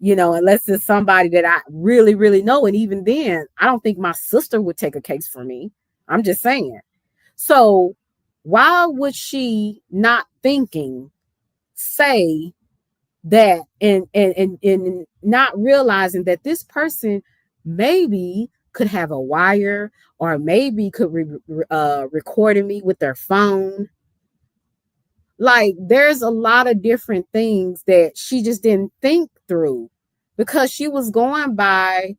C: unless it's somebody that I really, really know. And even then, I don't think my sister would take a case for me. I'm just saying. So why would she, not thinking, say that and not realizing that this person maybe could have a wire, or maybe could recording me with their phone? Like, there's a lot of different things that she just didn't think through, because she was going by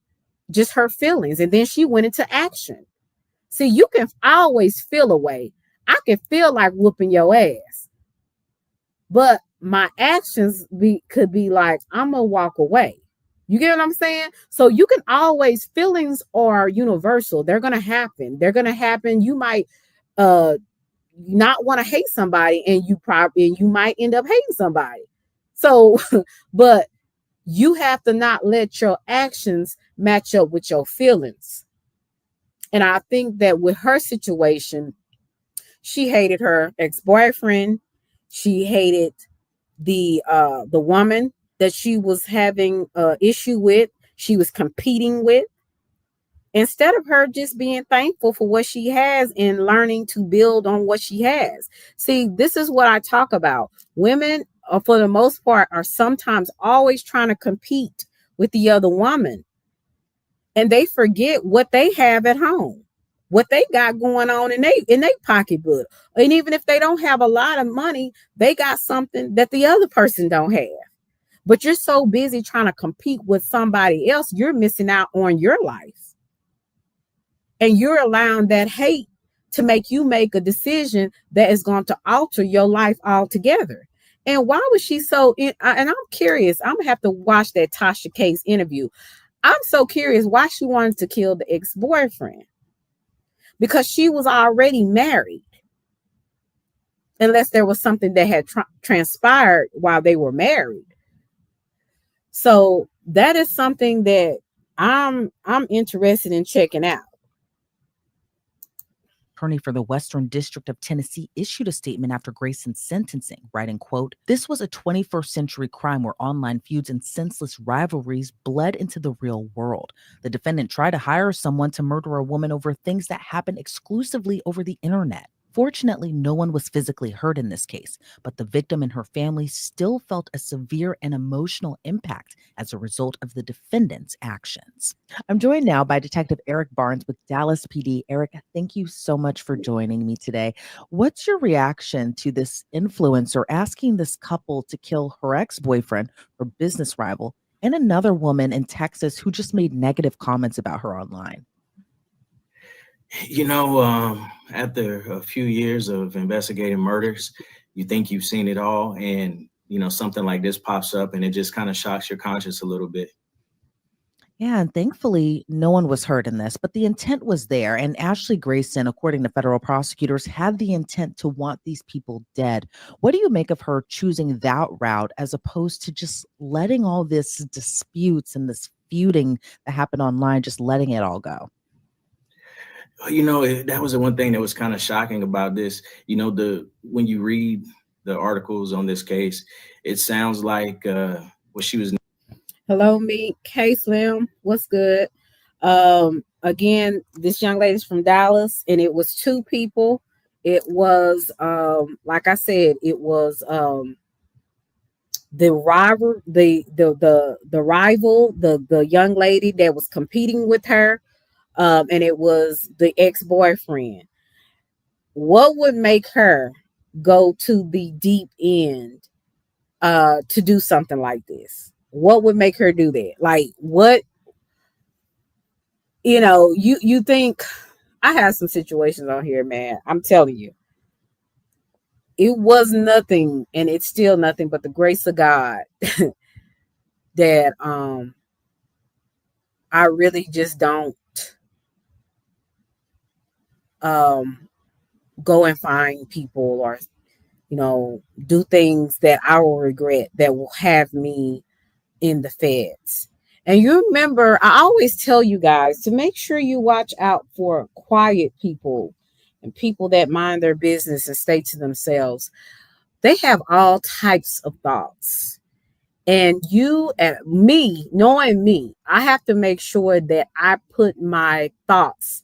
C: just her feelings, and then she went into action. See, you can always feel a way. I can feel like whooping your ass, but my actions could be like, I'm gonna walk away. You get what I'm saying? So you can always, feelings are universal. They're gonna happen. You might not want to hate somebody, and you might end up hating somebody. So, but you have to not let your actions match up with your feelings. And I think that with her situation, she hated her ex-boyfriend. She hated the woman that she was having an issue with, she was competing with, instead of her just being thankful for what she has and learning to build on what she has. See, this is what I talk about. Women, for the most part, are sometimes always trying to compete with the other woman, and they forget what they have at home, what they got going on in their pocketbook. And even if they don't have a lot of money, they got something that the other person don't have. But you're so busy trying to compete with somebody else, you're missing out on your life. And you're allowing that hate to make you make a decision that is going to alter your life altogether. And why was she so and I'm curious, I'm gonna have to watch that Tasha Case interview. I'm so curious why she wanted to kill the ex-boyfriend, because she was already married, unless there was something that had transpired while they were married. So that is something that I'm interested in checking out.
I: Attorney for the Western District of Tennessee issued a statement after Grayson's sentencing, writing, quote, "This was a 21st century crime where online feuds and senseless rivalries bled into the real world. The defendant tried to hire someone to murder a woman over things that happened exclusively over the internet. Fortunately, no one was physically hurt in this case, but the victim and her family still felt a severe and emotional impact as a result of the defendant's actions." I'm joined now by Detective Eric Barnes with Dallas PD. Eric, thank you so much for joining me today. What's your reaction to this influencer asking this couple to kill her ex-boyfriend, her business rival, and another woman in Texas who just made negative comments about her online?
J: You know, after a few years of investigating murders, you think you've seen it all. And, you know, something like this pops up and it just kind of shocks your conscience a little bit.
I: Yeah, and thankfully, no one was hurt in this, but the intent was there. And Ashley Grayson, according to federal prosecutors, had the intent to want these people dead. What do you make of her choosing that route as opposed to just letting all this disputes and this feuding that happened online, just letting it all go?
J: You know, that was the one thing that was kind of shocking about this. You know, when you read the articles on this case, it sounds like what she was.
C: Hello, me, K Slim. What's good? Again, this young lady's from Dallas, and it was two people. It was like I said, it was the rival, the young lady that was competing with her, and it was the ex-boyfriend. What would make her go to the deep end to do something like this? What would make her do that? Like, what, you think, I have some situations on here, man. I'm telling you, it was nothing, and it's still nothing but the grace of God that I really just don't go and find people or do things that I will regret, that will have me in the feds. And you remember, I always tell you guys to make sure you watch out for quiet people and people that mind their business and stay to themselves. They have all types of thoughts. And you and me, knowing me, I have to make sure that I put my thoughts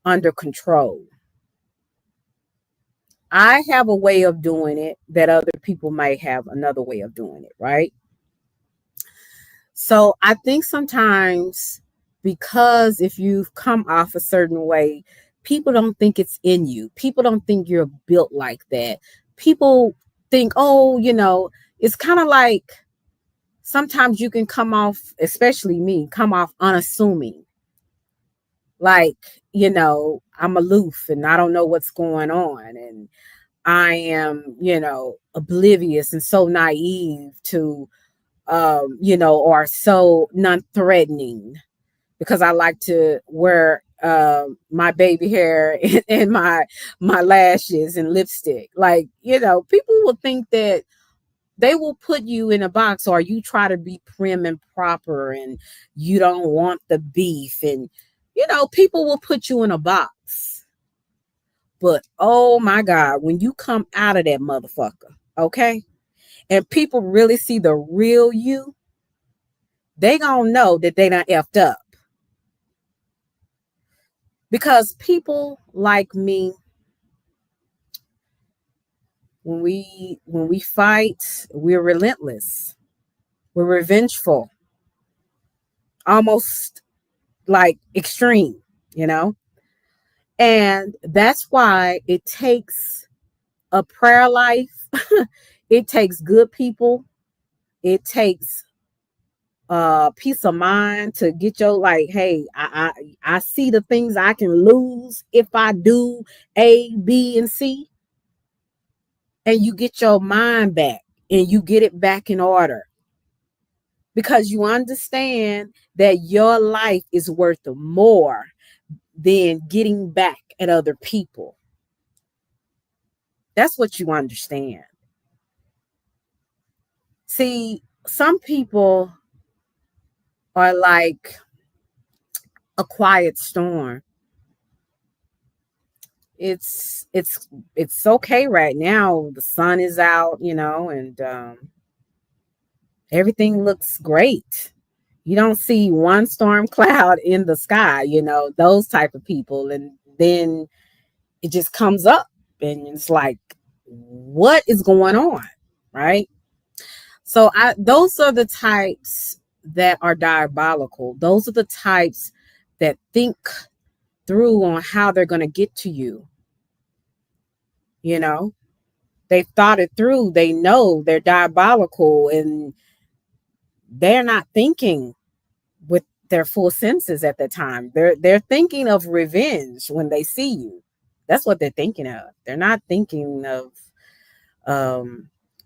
C: under control. I have a way of doing it that other people might have another way of doing it, right? So I think sometimes, because if you've come off a certain way, people don't think it's in you. People don't think you're built like that. People think, oh, it's kind of like sometimes you can come off, especially me, come off unassuming. Like, I'm aloof and I don't know what's going on. And I am, oblivious and so naive to, or so non-threatening, because I like to wear my baby hair and my lashes and lipstick. Like, people will think that they will put you in a box, or you try to be prim and proper and you don't want the beef, and people will put you in a box. But oh my God, when you come out of that motherfucker, okay, and people really see the real you, they gonna know that they done effed up. Because people like me, when we fight, we're relentless. We're revengeful. Almost like extreme, you know? And that's why it takes a prayer life. It takes good people. It takes peace of mind to get your, like, hey, I see the things I can lose if I do A, B, and C. And you get your mind back and you get it back in order. Because you understand that your life is worth more than getting back at other people. That's what you understand. See, some people are like a quiet storm. It's okay right now. The sun is out, and everything looks great. You don't see one storm cloud in the sky, those type of people. And then it just comes up and it's like, what is going on? Right? So those are the types that are diabolical. Those are the types that think through on how they're going to get to you. They've thought it through. They know they're diabolical and they're not thinking with their full senses at the time. They're thinking of revenge when they see you. That's what they're thinking of. They're not thinking of,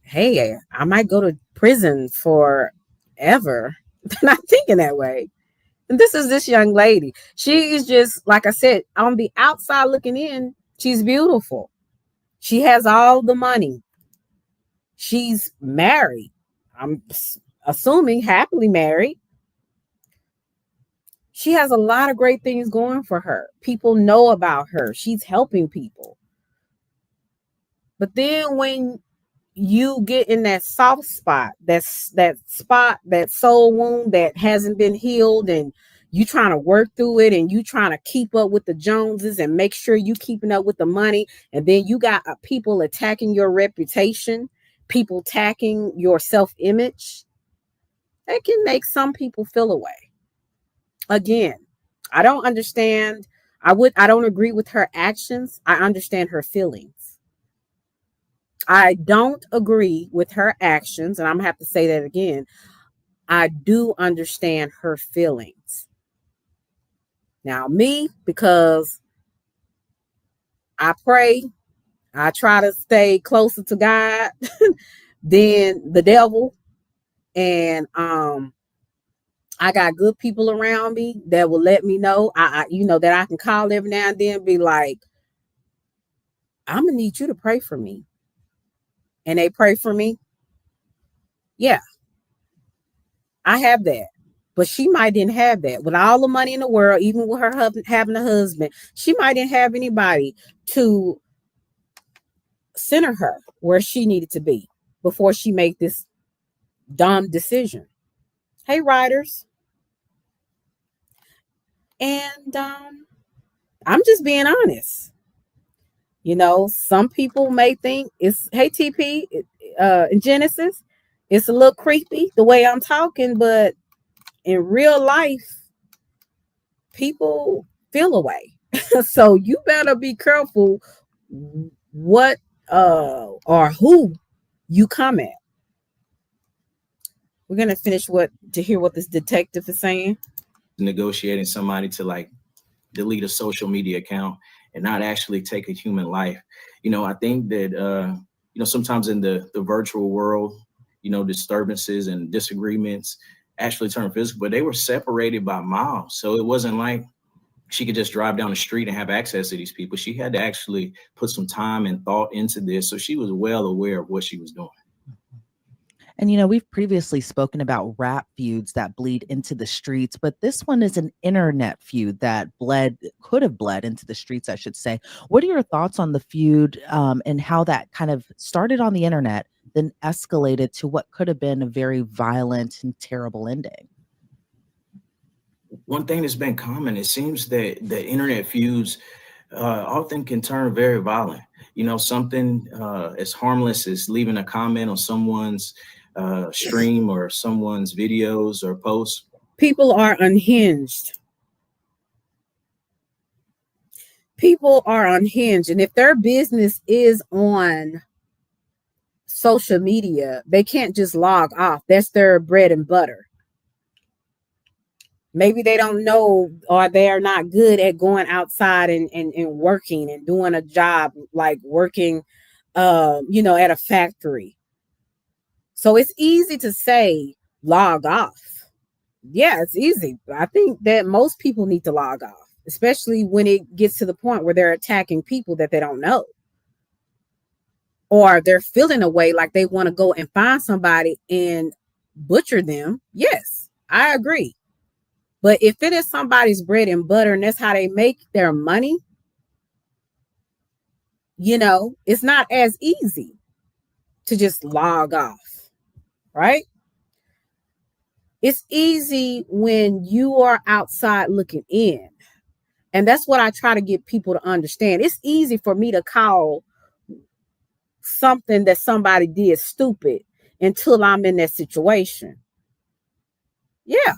C: hey, I might go to prison forever. They're not thinking that way. And this is this young lady. She is just, like I said, on the outside looking in, she's beautiful. She has all the money. She's married. I'm assuming happily married. She has a lot of great things going for her. People know about her. She's helping people. But then when you get in that soft spot, that soul wound that hasn't been healed, and you trying to work through it, and you trying to keep up with the Joneses and make sure you keeping up with the money, and then you got people attacking your reputation, people attacking your self-image, that can make some people feel away. Again, I don't understand. I don't agree with her actions. I understand her feelings. I don't agree with her actions, and I'm gonna have to say that again. I do understand her feelings. Now, me, because I pray, I try to stay closer to God than the devil, and I got good people around me that will let me know. That I can call every now and then and be like, I'm gonna need you to pray for me. And they pray for me. Yeah, I have that. But she might didn't have that. With all the money in the world, even with her having a husband, she might didn't have anybody to center her where she needed to be before she made this dumb decision. Hey, writers. And I'm just being honest. Some people may think it's, hey, TP, in Genesis, it's a little creepy the way I'm talking, but in real life, people feel away. So you better be careful what or who you come at. We're gonna finish to hear what this detective is saying.
J: Negotiating somebody to like delete a social media account and not actually take a human life. I think that sometimes in the virtual world, disturbances and disagreements actually turn physical, but they were separated by miles. So it wasn't like she could just drive down the street and have access to these people. She had to actually put some time and thought into this. So she was well aware of what she was doing.
I: And, we've previously spoken about rap feuds that bleed into the streets, but this one is an internet feud that could have bled into the streets, I should say. What are your thoughts on the feud and how that kind of started on the internet, then escalated to what could have been a very violent and terrible ending?
J: One thing that's been common, it seems that the internet feuds often can turn very violent. You know, something as harmless as leaving a comment on someone's stream or someone's videos or posts.
C: People are unhinged. People are unhinged. And if their business is on social media, they can't just log off. That's their bread and butter. Maybe they don't know, or they are not good at going outside and working and doing a job, like working, at a factory. So it's easy to say log off. Yeah, it's easy. I think that most people need to log off, especially when it gets to the point where they're attacking people that they don't know. Or they're feeling a way like they want to go and find somebody and butcher them. Yes, I agree. But if it is somebody's bread and butter and that's how they make their money, it's not as easy to just log off, right? It's easy when you are outside looking in. And that's what I try to get people to understand. It's easy for me to call something that somebody did stupid until I'm in that situation. Yeah.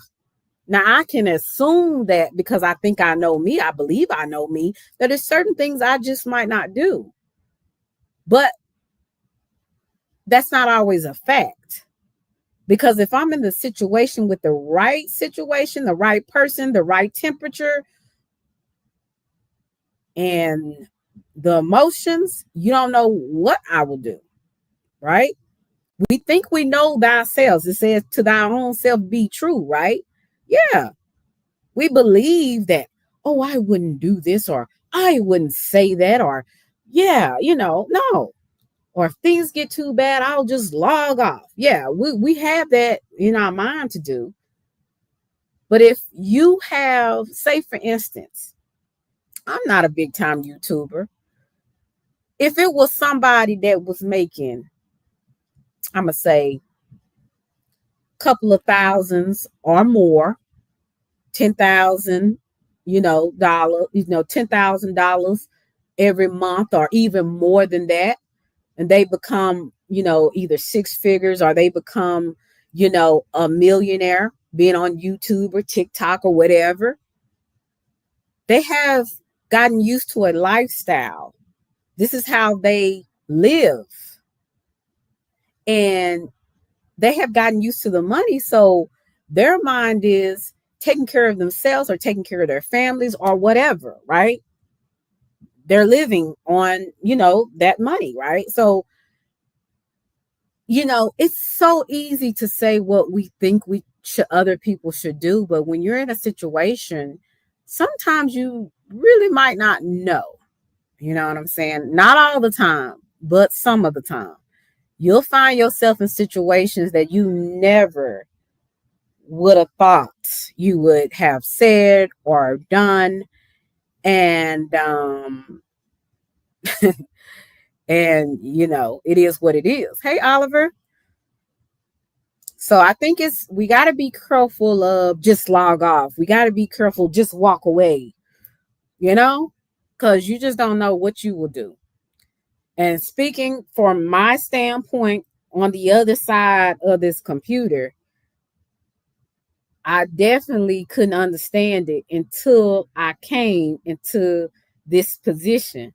C: Now, I can assume that because I think I know me, I believe I know me, that there's certain things I just might not do. But that's not always a fact. Because if I'm in the situation with the right situation, the right person, the right temperature, and the emotions, you don't know what I will do, right? We think we know thyself. It says to thy own self be true, right? Yeah. We believe that, oh, I wouldn't do this, or I wouldn't say that, or no. Or if things get too bad, I'll just log off. Yeah, we have that in our mind to do. But if you have, say, for instance, I'm not a big time YouTuber. If it was somebody that was making, I'm going to say, a couple of thousands or more, $10,000, $10,000 every month, or even more than that, and they become, either six figures, or they become, a millionaire being on YouTube or TikTok or whatever. They have gotten used to a lifestyle. This is how they live. And they have gotten used to the money. So their mind is taking care of themselves or taking care of their families or whatever, right? They're living on, that money, right? So, it's so easy to say what we think other people should do. But when you're in a situation, sometimes you really might not know. You know what I'm saying? Not all the time, but some of the time. You'll find yourself in situations that you never would have thought you would have said or done. And and it is what it is. Hey, Oliver. So I think we got to be careful of just log off. We got to be careful, just walk away, because you just don't know what you will do. And speaking from my standpoint, on the other side of this computer, I definitely couldn't understand it until I came into this position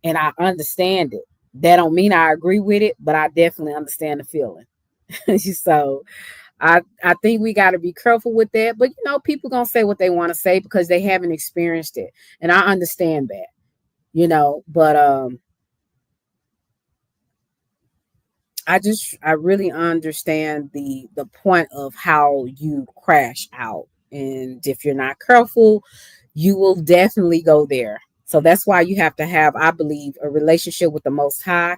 C: and I understand it. That don't mean I agree with it, but I definitely understand the feeling. So I think we got to be careful with that. But, people going to say what they want to say because they haven't experienced it. And I understand that, but I really understand the point of how you crash out. And if you're not careful, you will definitely go there. So that's why you have to have, I believe, a relationship with the Most High,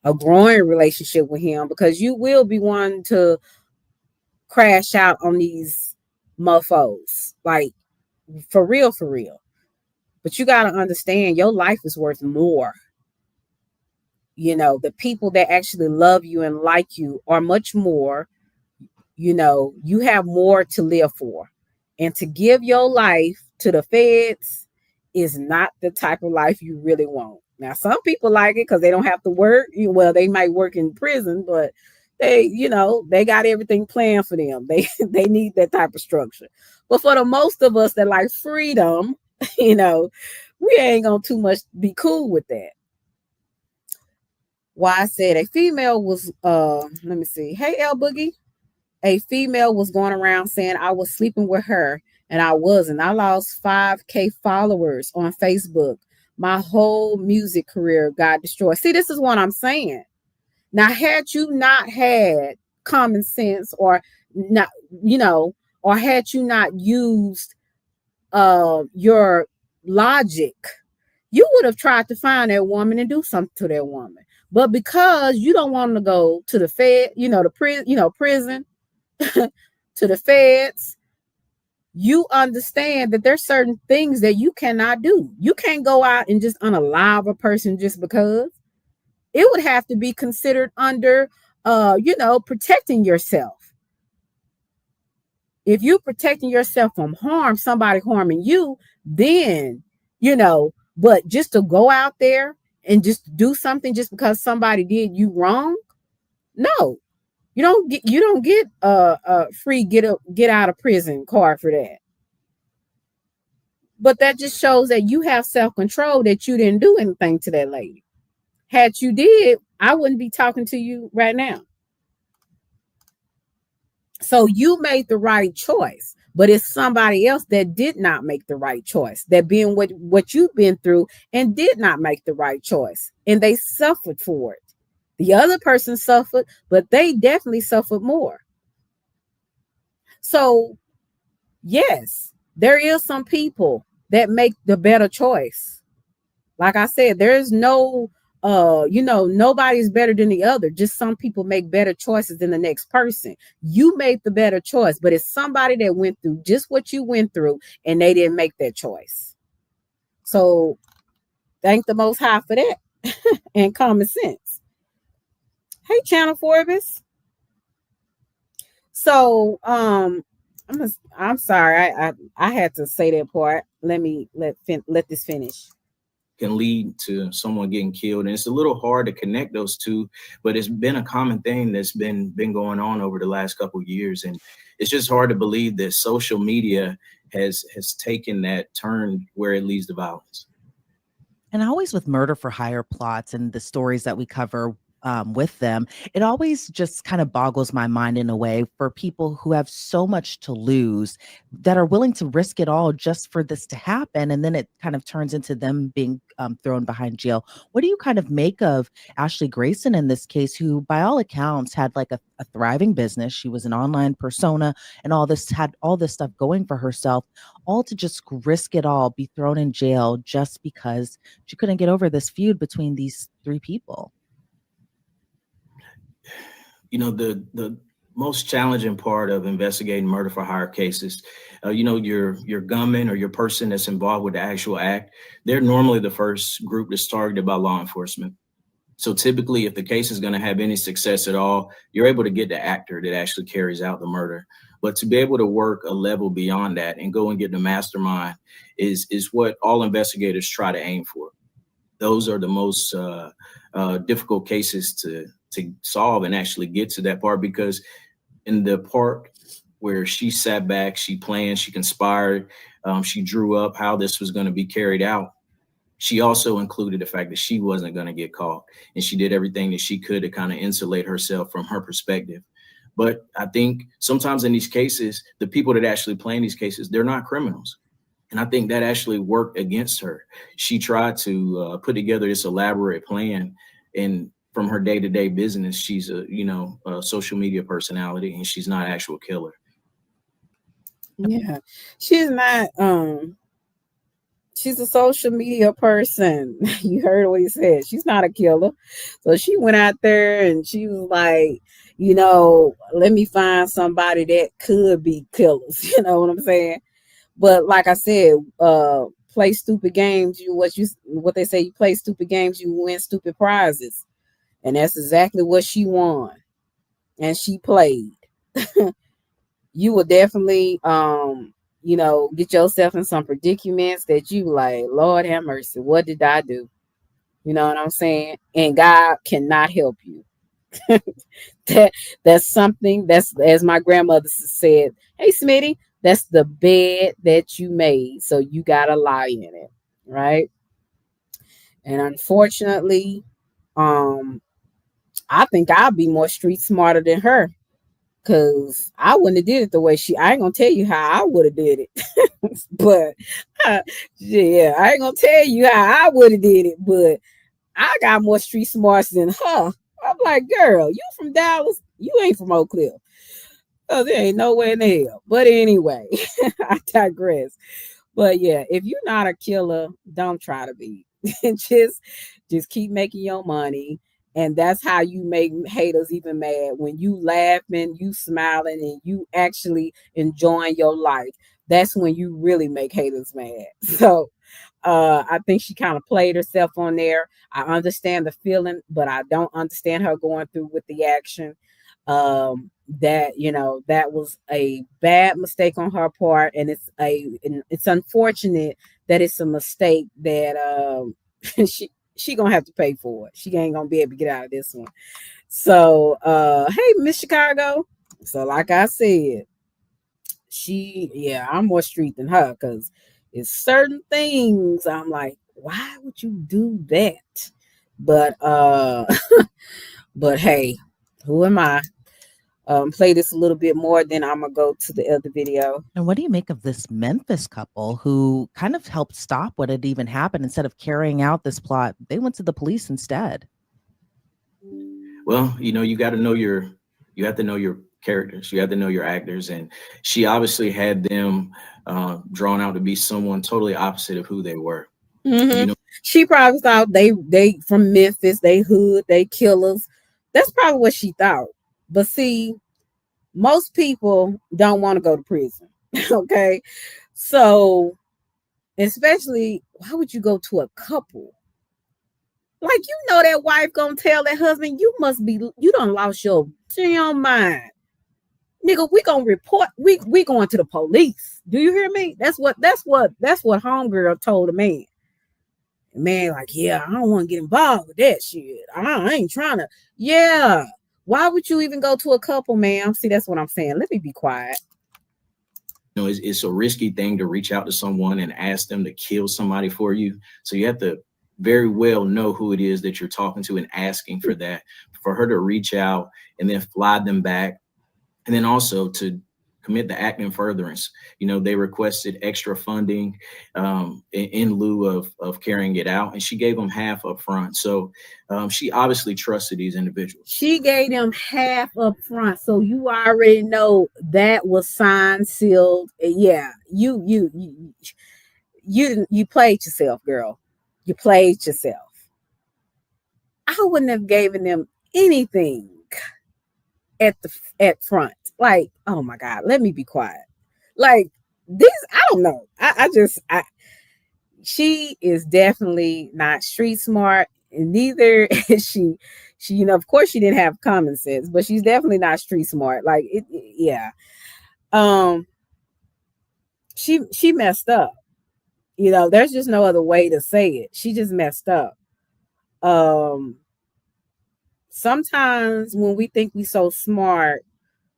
C: a growing relationship with Him, because you will be one to crash out on these mofos, like for real. But you got to understand your life is worth more. The people that actually love you and like you are much more. You have more to live for. And to give your life to the feds is not the type of life you really want. Now, some people like it because they don't have to work. Well, they might work in prison, but they got everything planned for them. They need that type of structure. But for the most of us that like freedom, we ain't gonna too much be cool with that. Why I said a female was let me see. Hey L Boogie. A female was going around saying I was sleeping with her, and I wasn't. I lost 5K followers on Facebook. My whole music career got destroyed. See, this is what I'm saying. Now, had you not had common sense or not, or had you not used your logic, you would have tried to find that woman and do something to that woman. But because you don't want to go to the Fed, the prison, to the feds, you understand that there's certain things that you cannot do. You can't go out and just unalive a person just because. It would have to be considered under protecting yourself. If you're protecting yourself from somebody harming you, then but just to go out there and just do something just because somebody did you wrong, no. You don't get a free get out of prison card for that. But that just shows that you have self-control, that you didn't do anything to that lady. Had you did, I wouldn't be talking to you right now. So you made the right choice, but it's somebody else that did not make the right choice, that being what you've been through and did not make the right choice, and they suffered for it. The other person suffered, but they definitely suffered more. So, yes, there is some people that make the better choice. Like I said, there's no, nobody's better than the other. Just some people make better choices than the next person. You made the better choice, but it's somebody that went through just what you went through and they didn't make that choice. So, thank the Most High for that and common sense. Hey, Channel Forbes. So, I'm sorry, I had to say that part. Let this finish.
J: Can lead to someone getting killed, and it's a little hard to connect those two, but it's been a common thing that's been going on over the last couple of years, and it's just hard to believe that social media has taken that turn where it leads to violence.
I: And always with murder for hire plots and the stories that we cover with them, it always just kind of boggles my mind in a way for people who have so much to lose that are willing to risk it all just for this to happen. And then it kind of turns into them being thrown behind jail. What do you kind of make of Ashley Grayson in this case, who by all accounts had like a thriving business? She was an online persona and had all this stuff going for herself, all to just risk it all, be thrown in jail just because she couldn't get over this feud between these three people.
J: The most challenging part of investigating murder for hire cases, your gunman or your person that's involved with the actual act, they're normally the first group that's targeted by law enforcement. So typically, if the case is going to have any success at all, you're able to get the actor that actually carries out the murder. But to be able to work a level beyond that and go and get the mastermind is what all investigators try to aim for. Those are the most difficult cases to solve and actually get to that part, because in the part where she sat back, she planned, she conspired, she drew up how this was going to be carried out. She also included the fact that she wasn't going to get caught, and she did everything that she could to kind of insulate herself from her perspective. But I think sometimes in these cases, the people that actually play in these cases, they're not criminals. And I think that actually worked against her. She tried to put together this elaborate plan, and from her day-to-day business, she's a social media personality, and she's not an actual killer.
C: Yeah, she's not. She's a social media person. You heard what he said. She's not a killer. So she went out there and she was like, let me find somebody that could be killers. You know what I'm saying? But like I said, play stupid games. What they say, you play stupid games, you win stupid prizes. And that's exactly what she won. And she played. You will definitely get yourself in some predicaments that you like, Lord have mercy, what did I do? You know what I'm saying? And God cannot help you. That's something that's, as my grandmother said, hey Smitty, that's the bed that you made, so you gotta lie in it, right? And unfortunately, I think I'll be more street smarter than her, because I wouldn't have did it the way I ain't gonna tell you how I would have did it. But yeah, I ain't gonna tell you how I would have did it, but I got more street smarts than her. I'm like, girl, you from Dallas, you ain't from Oak Cliff. Oh, there ain't nowhere in the hell. But anyway, I digress. But yeah, if you're not a killer, don't try to be. just keep making your money. And that's how you make haters even mad. When you laughing, you smiling, and you actually enjoying your life. That's when you really make haters mad. So I think she kind of played herself on there. I understand the feeling, but I don't understand her going through with the action. That was a bad mistake on her part, and it's unfortunate that it's a mistake that she gonna have to pay for it. She ain't gonna be able to get out of this one. So hey, Miss Chicago. So like I said, I'm more street than her, because it's certain things I'm like, why would you do that? But but hey, who am I? Play this a little bit more, then I'm gonna go to the other video.
I: And what do you make of this Memphis couple who kind of helped stop what had even happened? Instead of carrying out this plot, they went to the police instead.
J: Well, you got to know you have to know your characters. You have to know your actors. And she obviously had them drawn out to be someone totally opposite of who they were.
C: Mm-hmm. She probably thought they from Memphis, they hood, they killers. That's probably what she thought. But see, most people don't want to go to prison. Okay. So, especially, why would you go to a couple? Like, that wife gonna tell that husband, you done lost your damn mind. Nigga, we gonna report, we going to the police. Do you hear me? That's what homegirl told the man. The man like, yeah, I don't want to get involved with that shit. I ain't trying to. Yeah. Why would you even go to a couple, ma'am? See, that's what I'm saying. Let me be quiet.
J: It's a risky thing to reach out to someone and ask them to kill somebody for you. So you have to very well know who it is that you're talking to and asking for that, for her to reach out and then fly them back. And then also to commit the act in furtherance. They requested extra funding in lieu of carrying it out, and she gave them half up front. So she obviously trusted these individuals.
C: She gave them half up front, so you already know that was signed, sealed. Yeah, you played yourself, girl. You played yourself. I wouldn't have given them anything at front. Like, oh my God, let me be quiet. Like this, I don't know. She is definitely not street smart, and neither is she, of course she didn't have common sense, but she's definitely not street smart. Like yeah. She messed up. There's just no other way to say it. She just messed up. Sometimes when we think we're so smart,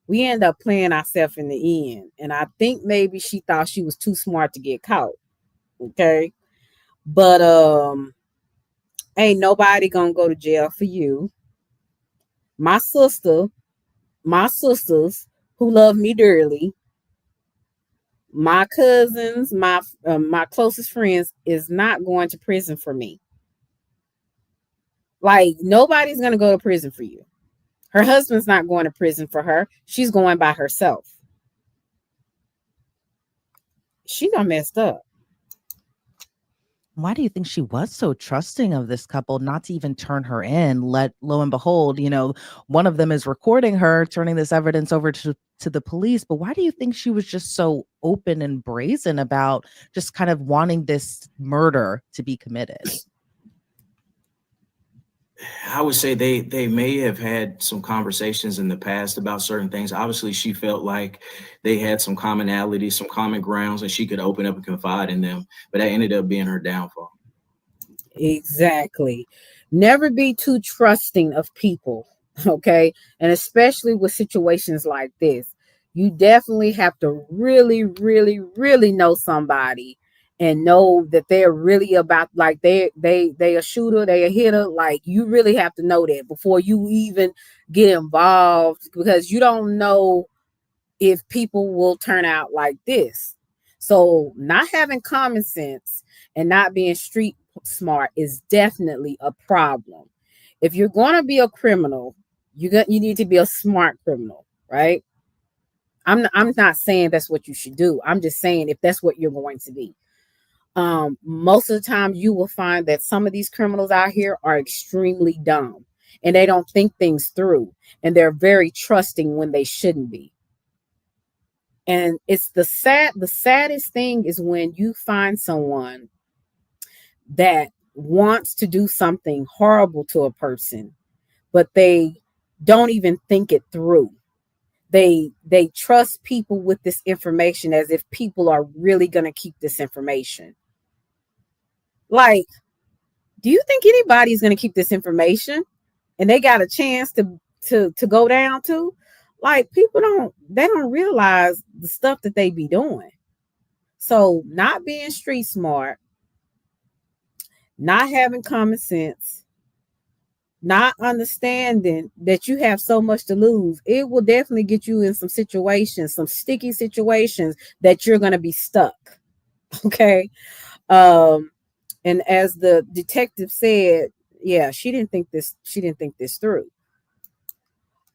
C: we end up playing ourselves in the end. And I think maybe she thought she was too smart to get caught. Okay. But ain't nobody gonna go to jail for you. My sisters who love me dearly, my cousins, my closest friends is not going to prison for me. Like, nobody's gonna go to prison for you. Her husband's not going to prison for her. She's going by herself. She done messed up.
I: Why do you think she was so trusting of this couple not to even turn her in? Lo and behold, one of them is recording her, turning this evidence over to the police. But why do you think she was just so open and brazen about just kind of wanting this murder to be committed?
J: I would say they may have had some conversations in the past about certain things. Obviously, she felt like they had some commonalities, some common grounds, and she could open up and confide in them. But that ended up being her downfall.
C: Exactly. Never be too trusting of people, okay? And especially with situations like this, you definitely have to really, really, really know somebody and know that they're really about, like, they a shooter, they a hitter. Like, you really have to know that before you even get involved, because you don't know if people will turn out like this. So, not having common sense and not being street smart is definitely a problem. If you're going to be a criminal, you need to be a smart criminal, right? I'm not saying that's what you should do. I'm just saying if that's what you're going to be. Most of the time you will find that some of these criminals out here are extremely dumb and they don't think things through, and they're very trusting when they shouldn't be. And it's the saddest thing is when you find someone that wants to do something horrible to a person, but they don't even think it through. They trust people with this information as if people are really going to keep this information. Like, do you think anybody's going to keep this information and they got a chance to go down to? Like, people don't realize the stuff that they be doing. So, not being street smart, not having common sense, not understanding that you have so much to lose, it will definitely get you in some situations, some sticky situations that you're going to be stuck. Okay. And as the detective said, yeah, she didn't think this through.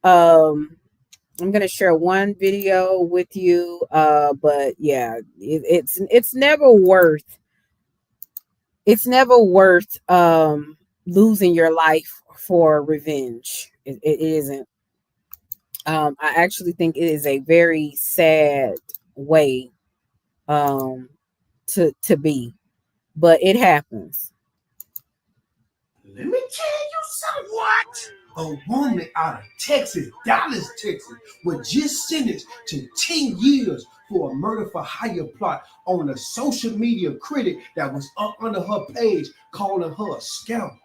C: I'm gonna share one video with you, but yeah, it's never worth losing your life for revenge. It isn't. I actually think it is a very sad way to be, but it happens.
K: Let me tell you something. What? A woman out of Texas, Dallas, Texas, was just sentenced to 10 years for a murder for hire plot on a social media critic that was up under her page calling her a scammer.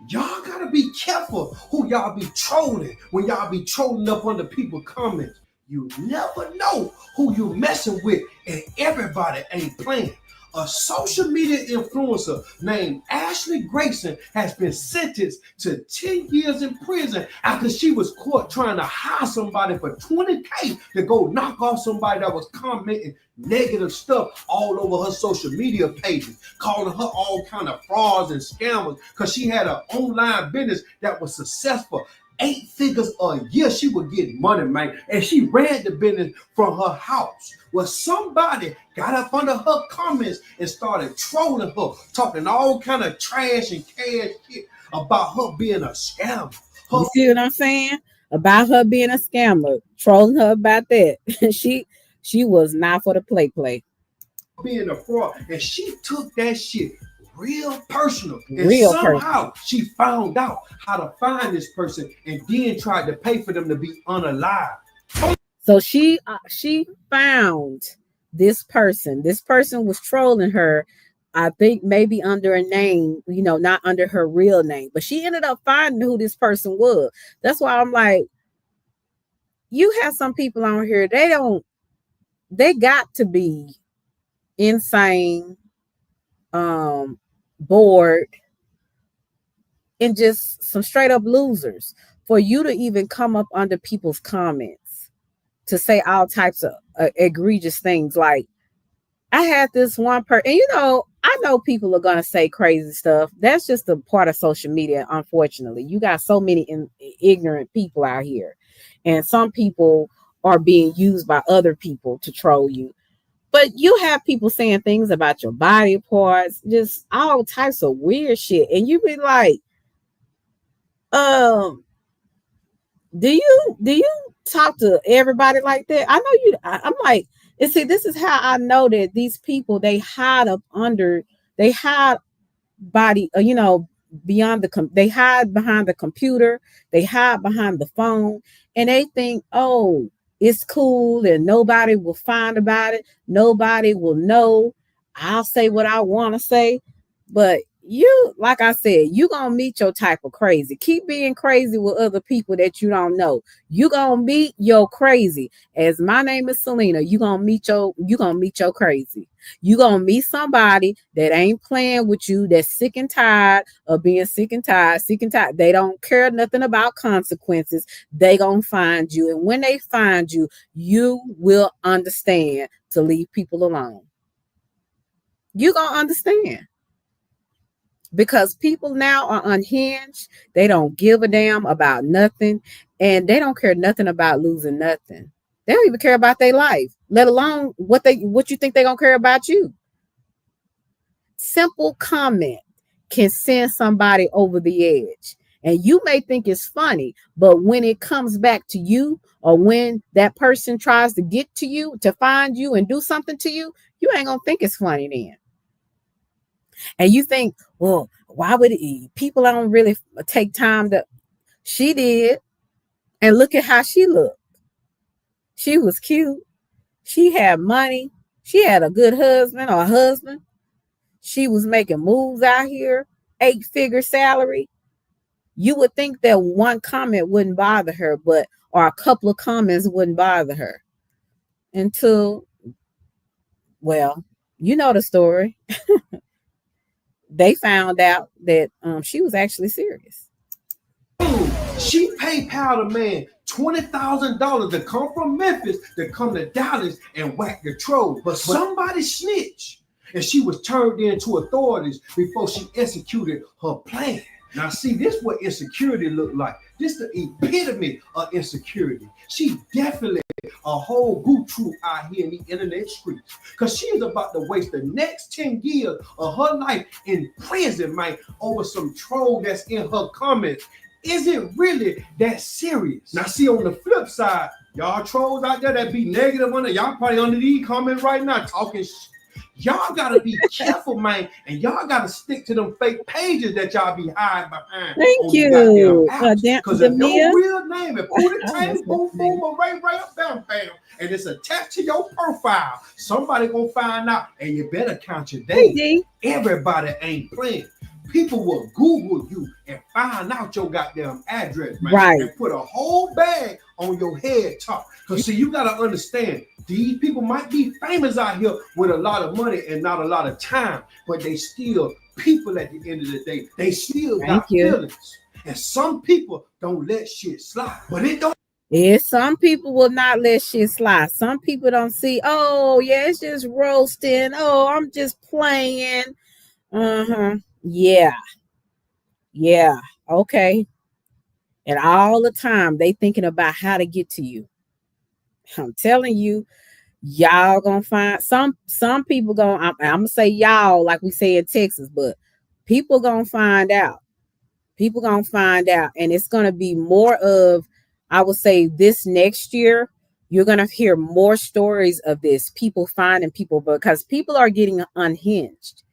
K: Y'all gotta be careful who y'all be trolling when y'all be trolling up under people's comments. You never know who you messing with, and everybody ain't playing. A social media influencer named Ashley Grayson has been sentenced to 10 years in prison after she was caught trying to hire somebody for $20K to go knock off somebody that was commenting negative stuff all over her social media pages, calling her all kind of frauds and scammers because she had an online business that was successful. 8 figures a year she would get money, man. And she ran the business from her house. Well, somebody got up under her comments and started trolling her, talking all kind of trash and cash shit about her being a scammer.
C: You see what I'm saying? About her being a scammer, trolling her about that. she was not for the play.
K: Being a fraud, and she took that shit real personal, and
C: Real
K: somehow she found out how to find this person and then tried to pay for them to be unalive.
C: So she found this person. This person was trolling her, I think maybe under a name, not under her real name, but she ended up finding who this person was. That's why I'm like, you have some people on here, they got to be insane, bored, and just some straight up losers for you to even come up under people's comments to say all types of egregious things. Like, I had this one person, and I know people are going to say crazy stuff. That's just a part of social media. Unfortunately, you got so many ignorant people out here, and some people are being used by other people to troll you. But you have people saying things about your body parts, just all types of weird shit. And you be like, do you talk to everybody like that? I know you. I'm like, and see, this is how I know that these people, they hide body, they hide behind the computer, they hide behind the phone, and they think, oh, it's cool and nobody will find about it, nobody will know. I'll say what I want to say. But you, like I said, you gonna meet your type of crazy. Keep being crazy with other people that you don't know. You gonna meet your crazy. As my name is Selena, you gonna meet your crazy. You gonna meet somebody that ain't playing with you, that's sick and tired of being sick and tired. They don't care nothing about consequences. They gonna find you, and when they find you, you will understand to leave people alone. You gonna understand. Because people now are unhinged. They don't give a damn about nothing, and they don't care nothing about losing nothing. They don't even care about their life, let alone what you think they're gonna care about you. Simple comment can send somebody over the edge. And you may think it's funny, but when it comes back to you, or when that person tries to get to you, to find you and do something to you, you ain't gonna think it's funny then. And you think, well, why would people don't really take time to? She did. And look at how she looked. She was cute. She had money. She had a good husband. She was making moves out here, 8-figure salary. You would think that one comment wouldn't bother her, or a couple of comments wouldn't bother her. Until, well, you know the story. They found out that she was actually serious.
K: She PayPal the man $20,000 to come from Memphis to come to Dallas and whack the troll. But somebody snitched, and she was turned into authorities before she executed her plan. Now, see, this is what insecurity looked like. This is the epitome of insecurity. She definitely a whole boot troop out here in the internet streets, because she is about to waste the next 10 years of her life in prison, man, over some troll that's in her comments. Is it really that serious? Now, see, on the flip side, y'all trolls out there that be negative on it, y'all probably under these comments right now talking Y'all gotta be careful, man, and y'all gotta stick to them fake pages that y'all be hiding behind.
C: Thank you.
K: Because if your real name is Pootie Tang, boom, boom, or Ray, bam, bam, and it's attached to your profile, somebody gonna find out, and you better count your days. Everybody ain't playing. People will Google you and find out your goddamn address, man,
C: right,
K: and put a whole bag on your head top. Because see, you gotta understand, these people might be famous out here with a lot of money and not a lot of time, but they still people at the end of the day. They still got feelings. And some people don't let shit slide. But it don't.
C: Yeah, some people will not let shit slide. Some people don't see, oh, yeah, it's just roasting. Oh, I'm just playing. Yeah. Yeah. Okay. And all the time they thinking about how to get to you. I'm telling you, y'all gonna find some people gonna, I'm gonna say y'all like we say in Texas, but people gonna find out. People gonna find out, and it's gonna be more of, I would say, this next year. You're gonna hear more stories of this. People finding people, because people are getting unhinged.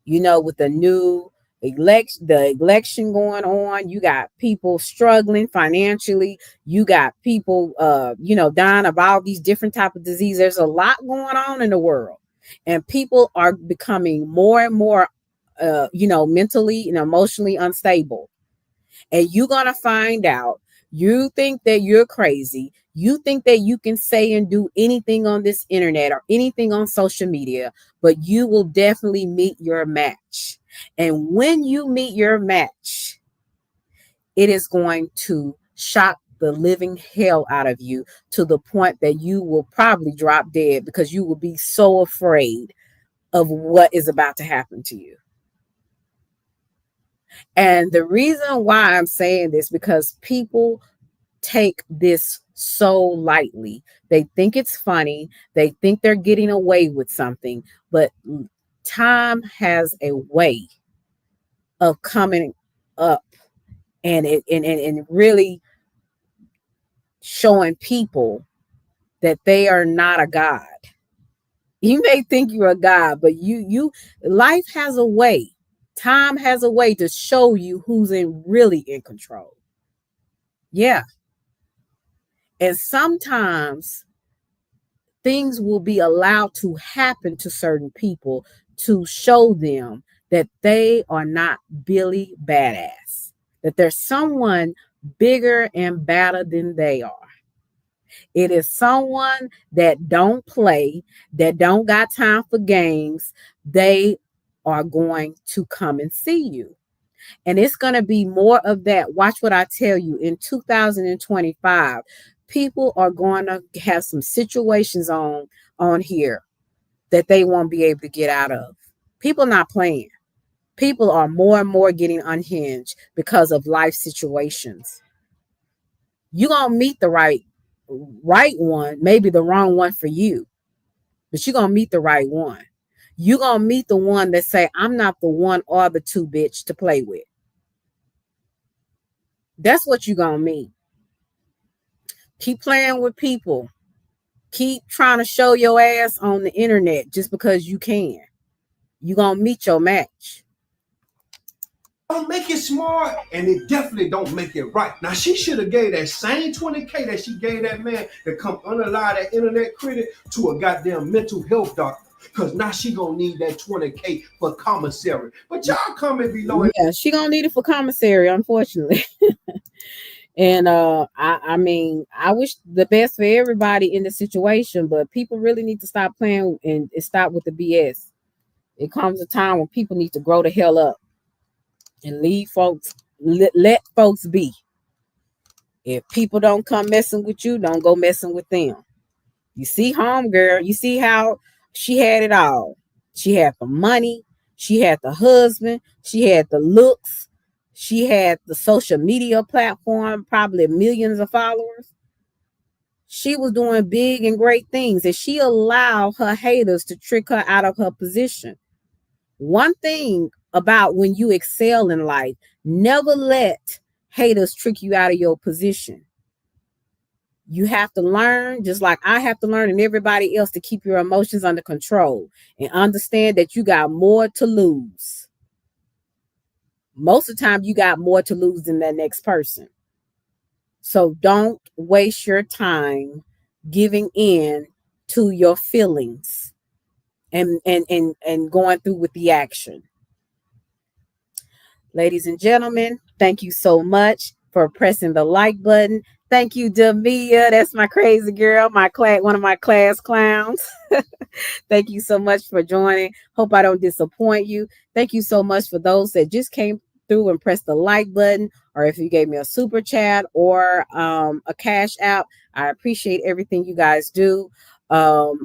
C: You know, with the new election going on, you got people struggling financially. You got people, dying of all these different type of diseases. There's a lot going on in the world, and people are becoming more and more, mentally and emotionally unstable. And you're gonna find out. You think that you're crazy. You think that you can say and do anything on this internet or anything on social media, but you will definitely meet your match. And when you meet your match, it is going to shock the living hell out of you, to the point that you will probably drop dead, because you will be so afraid of what is about to happen to you. And the reason why I'm saying this, because people take this so lightly. They think it's funny. They think they're getting away with something, but time has a way of coming up and really showing people that they are not a god. You may think you're a god, but life has a way. Time has a way to show you who's really in control. Yeah. And sometimes things will be allowed to happen to certain people to show them that they are not Billy Badass, that there's someone bigger and badder than they are. It is someone that don't play, that don't got time for games. They are going to come and see you. And it's going to be more of that. Watch what I tell you. In 2025, people are going to have some situations on here that they won't be able to get out of. People not playing. People are more and more getting unhinged because of life situations. You're going to meet the right one, maybe the wrong one for you, but you're going to meet the right one. You're going to meet the one that say, I'm not the one or the two bitch to play with. That's what you're going to meet. Keep playing with people. Keep trying to show your ass on the internet just because you can. You're going to meet your match.
K: Don't make it smart, and it definitely don't make it right. Now, she should have gave that same 20K that she gave that man to come unallow that internet credit to a goddamn mental health doctor. Because now she gonna need that 20K for commissary. But y'all comment below.
C: Yeah, she gonna need it for commissary, unfortunately. And I mean, I wish the best for everybody in the situation, but people really need to stop playing and stop with the BS. It comes a time when people need to grow the hell up and leave folks, let folks be. If people don't come messing with you, don't go messing with them. You see, homegirl, you see how she had it all. She had the money, she had the husband, she had the looks, she had the social media platform, probably millions of followers. She was doing big and great things, and she allowed her haters to trick her out of her position. One thing about when you excel in life, never let haters trick you out of your position. You have to learn, just like I have to learn and everybody else, to keep your emotions under control and understand that you got more to lose. Most of the time, you got more to lose than that next person. So don't waste your time giving in to your feelings and going through with the action. Ladies and gentlemen, thank you so much for pressing the like button. Thank you, Damia. That's my crazy girl, one of my class clowns. Thank you so much for joining. Hope I don't disappoint you. Thank you so much for those that just came through and pressed the like button, or if you gave me a super chat or a cash app. I appreciate everything you guys do.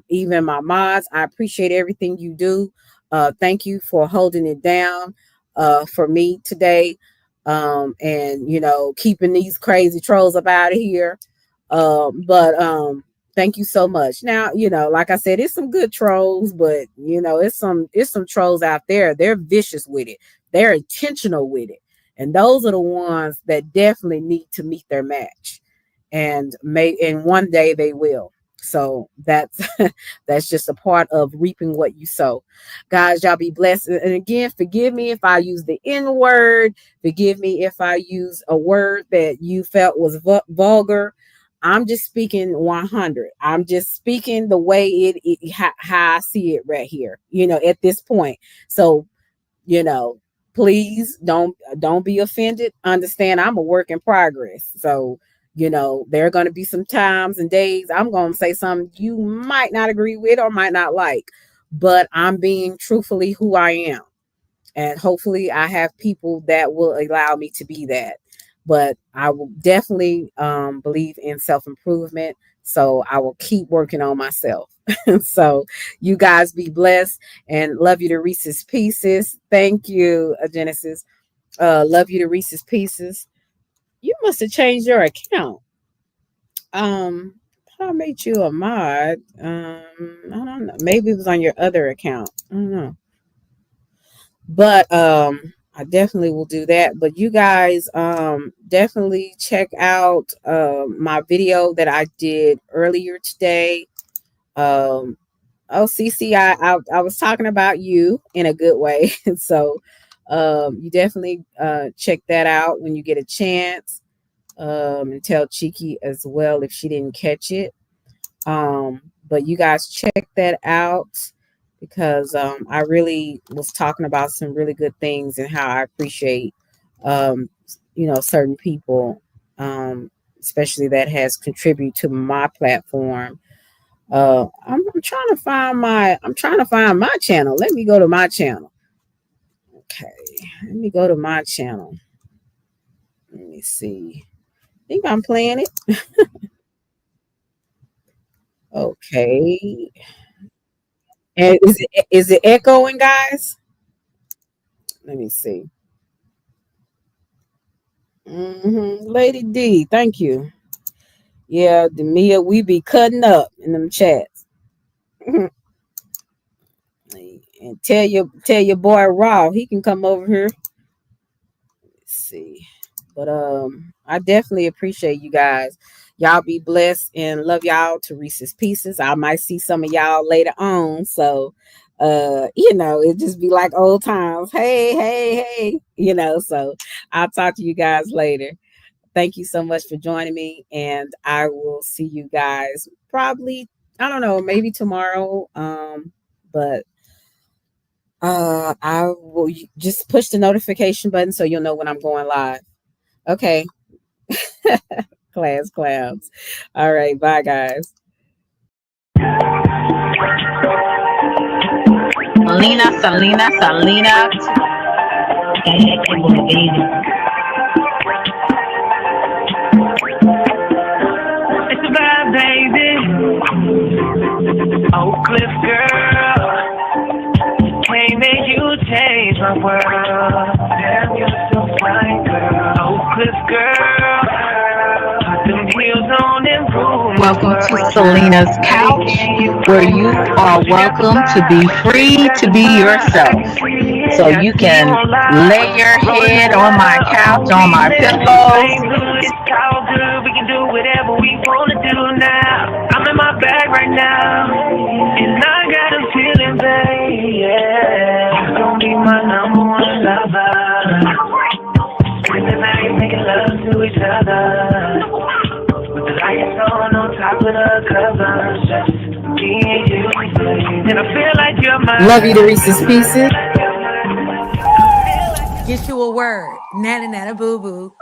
C: Even my mods, I appreciate everything you do. Thank you for holding it down for me today. And keeping these crazy trolls up out of here. But thank you so much. Now, like I said, it's some good trolls, but it's some trolls out there. They're vicious with it. They're intentional with it. And those are the ones that definitely need to meet their match. And one day they will. So that's just a part of reaping what you sow. Guys, y'all be blessed. And again, forgive me if I use the N word. Forgive me if I use a word that you felt was vulgar. I'm just speaking 100. I'm just speaking the way how I see it right here, at this point. So, please don't be offended. Understand I'm a work in progress. So, there are going to be some times and days I'm going to say something you might not agree with or might not like, but I'm being truthfully who I am. And hopefully I have people that will allow me to be that. But I will definitely believe in self-improvement. So I will keep working on myself. So you guys be blessed, and love you to Reese's Pieces. Thank you, Genesis. Love you to Reese's Pieces. You must have changed your account. I made you a mod. I don't know. Maybe it was on your other account. I don't know. But I definitely will do that. But you guys definitely check out my video that I did earlier today. CC, I was talking about you in a good way. So You definitely check that out when you get a chance. And tell Cheeky as well if she didn't catch it. But you guys check that out because I really was talking about some really good things and how I appreciate certain people, especially that has contributed to my platform. I'm trying to find my channel. Let me go to my channel. Okay, let me go to my channel. Let me see. I think I'm playing it. Okay. And is it echoing, guys? Let me see. Lady D, thank you. Yeah, Demia, we be cutting up in them chats. And tell your boy Raw, he can come over here. Let's see. But I definitely appreciate you guys. Y'all be blessed and love y'all to Reese's Pieces. I might see some of y'all later on. So it just be like old times. Hey, so I'll talk to you guys later. Thank you so much for joining me, and I will see you guys probably, I don't know, maybe tomorrow. But I will just push the notification button so you'll know when I'm going live. Okay. Class clowns. All right, bye guys.
B: Selena.
A: It's a vibe, baby. Oak Cliff girl, can't make you change my world. Damn, you're so fine, girl. Oak Cliff girl, put them heels on and prove.
B: Welcome to Selena's Couch, where you are welcome to be free to be yourself. So you can lay your head on my couch, on my pillows.
A: It's all good, we can do whatever we want to do now. I'm in my bag right now, and I got a feeling, babe, yeah. You're gonna be my number one lover. Spending the night making love to each other, with the lights on top of the covers, just me and you, babe. And I feel like you're my
C: love you to Reese's Pieces.
D: Get you a word. Nana boo boo.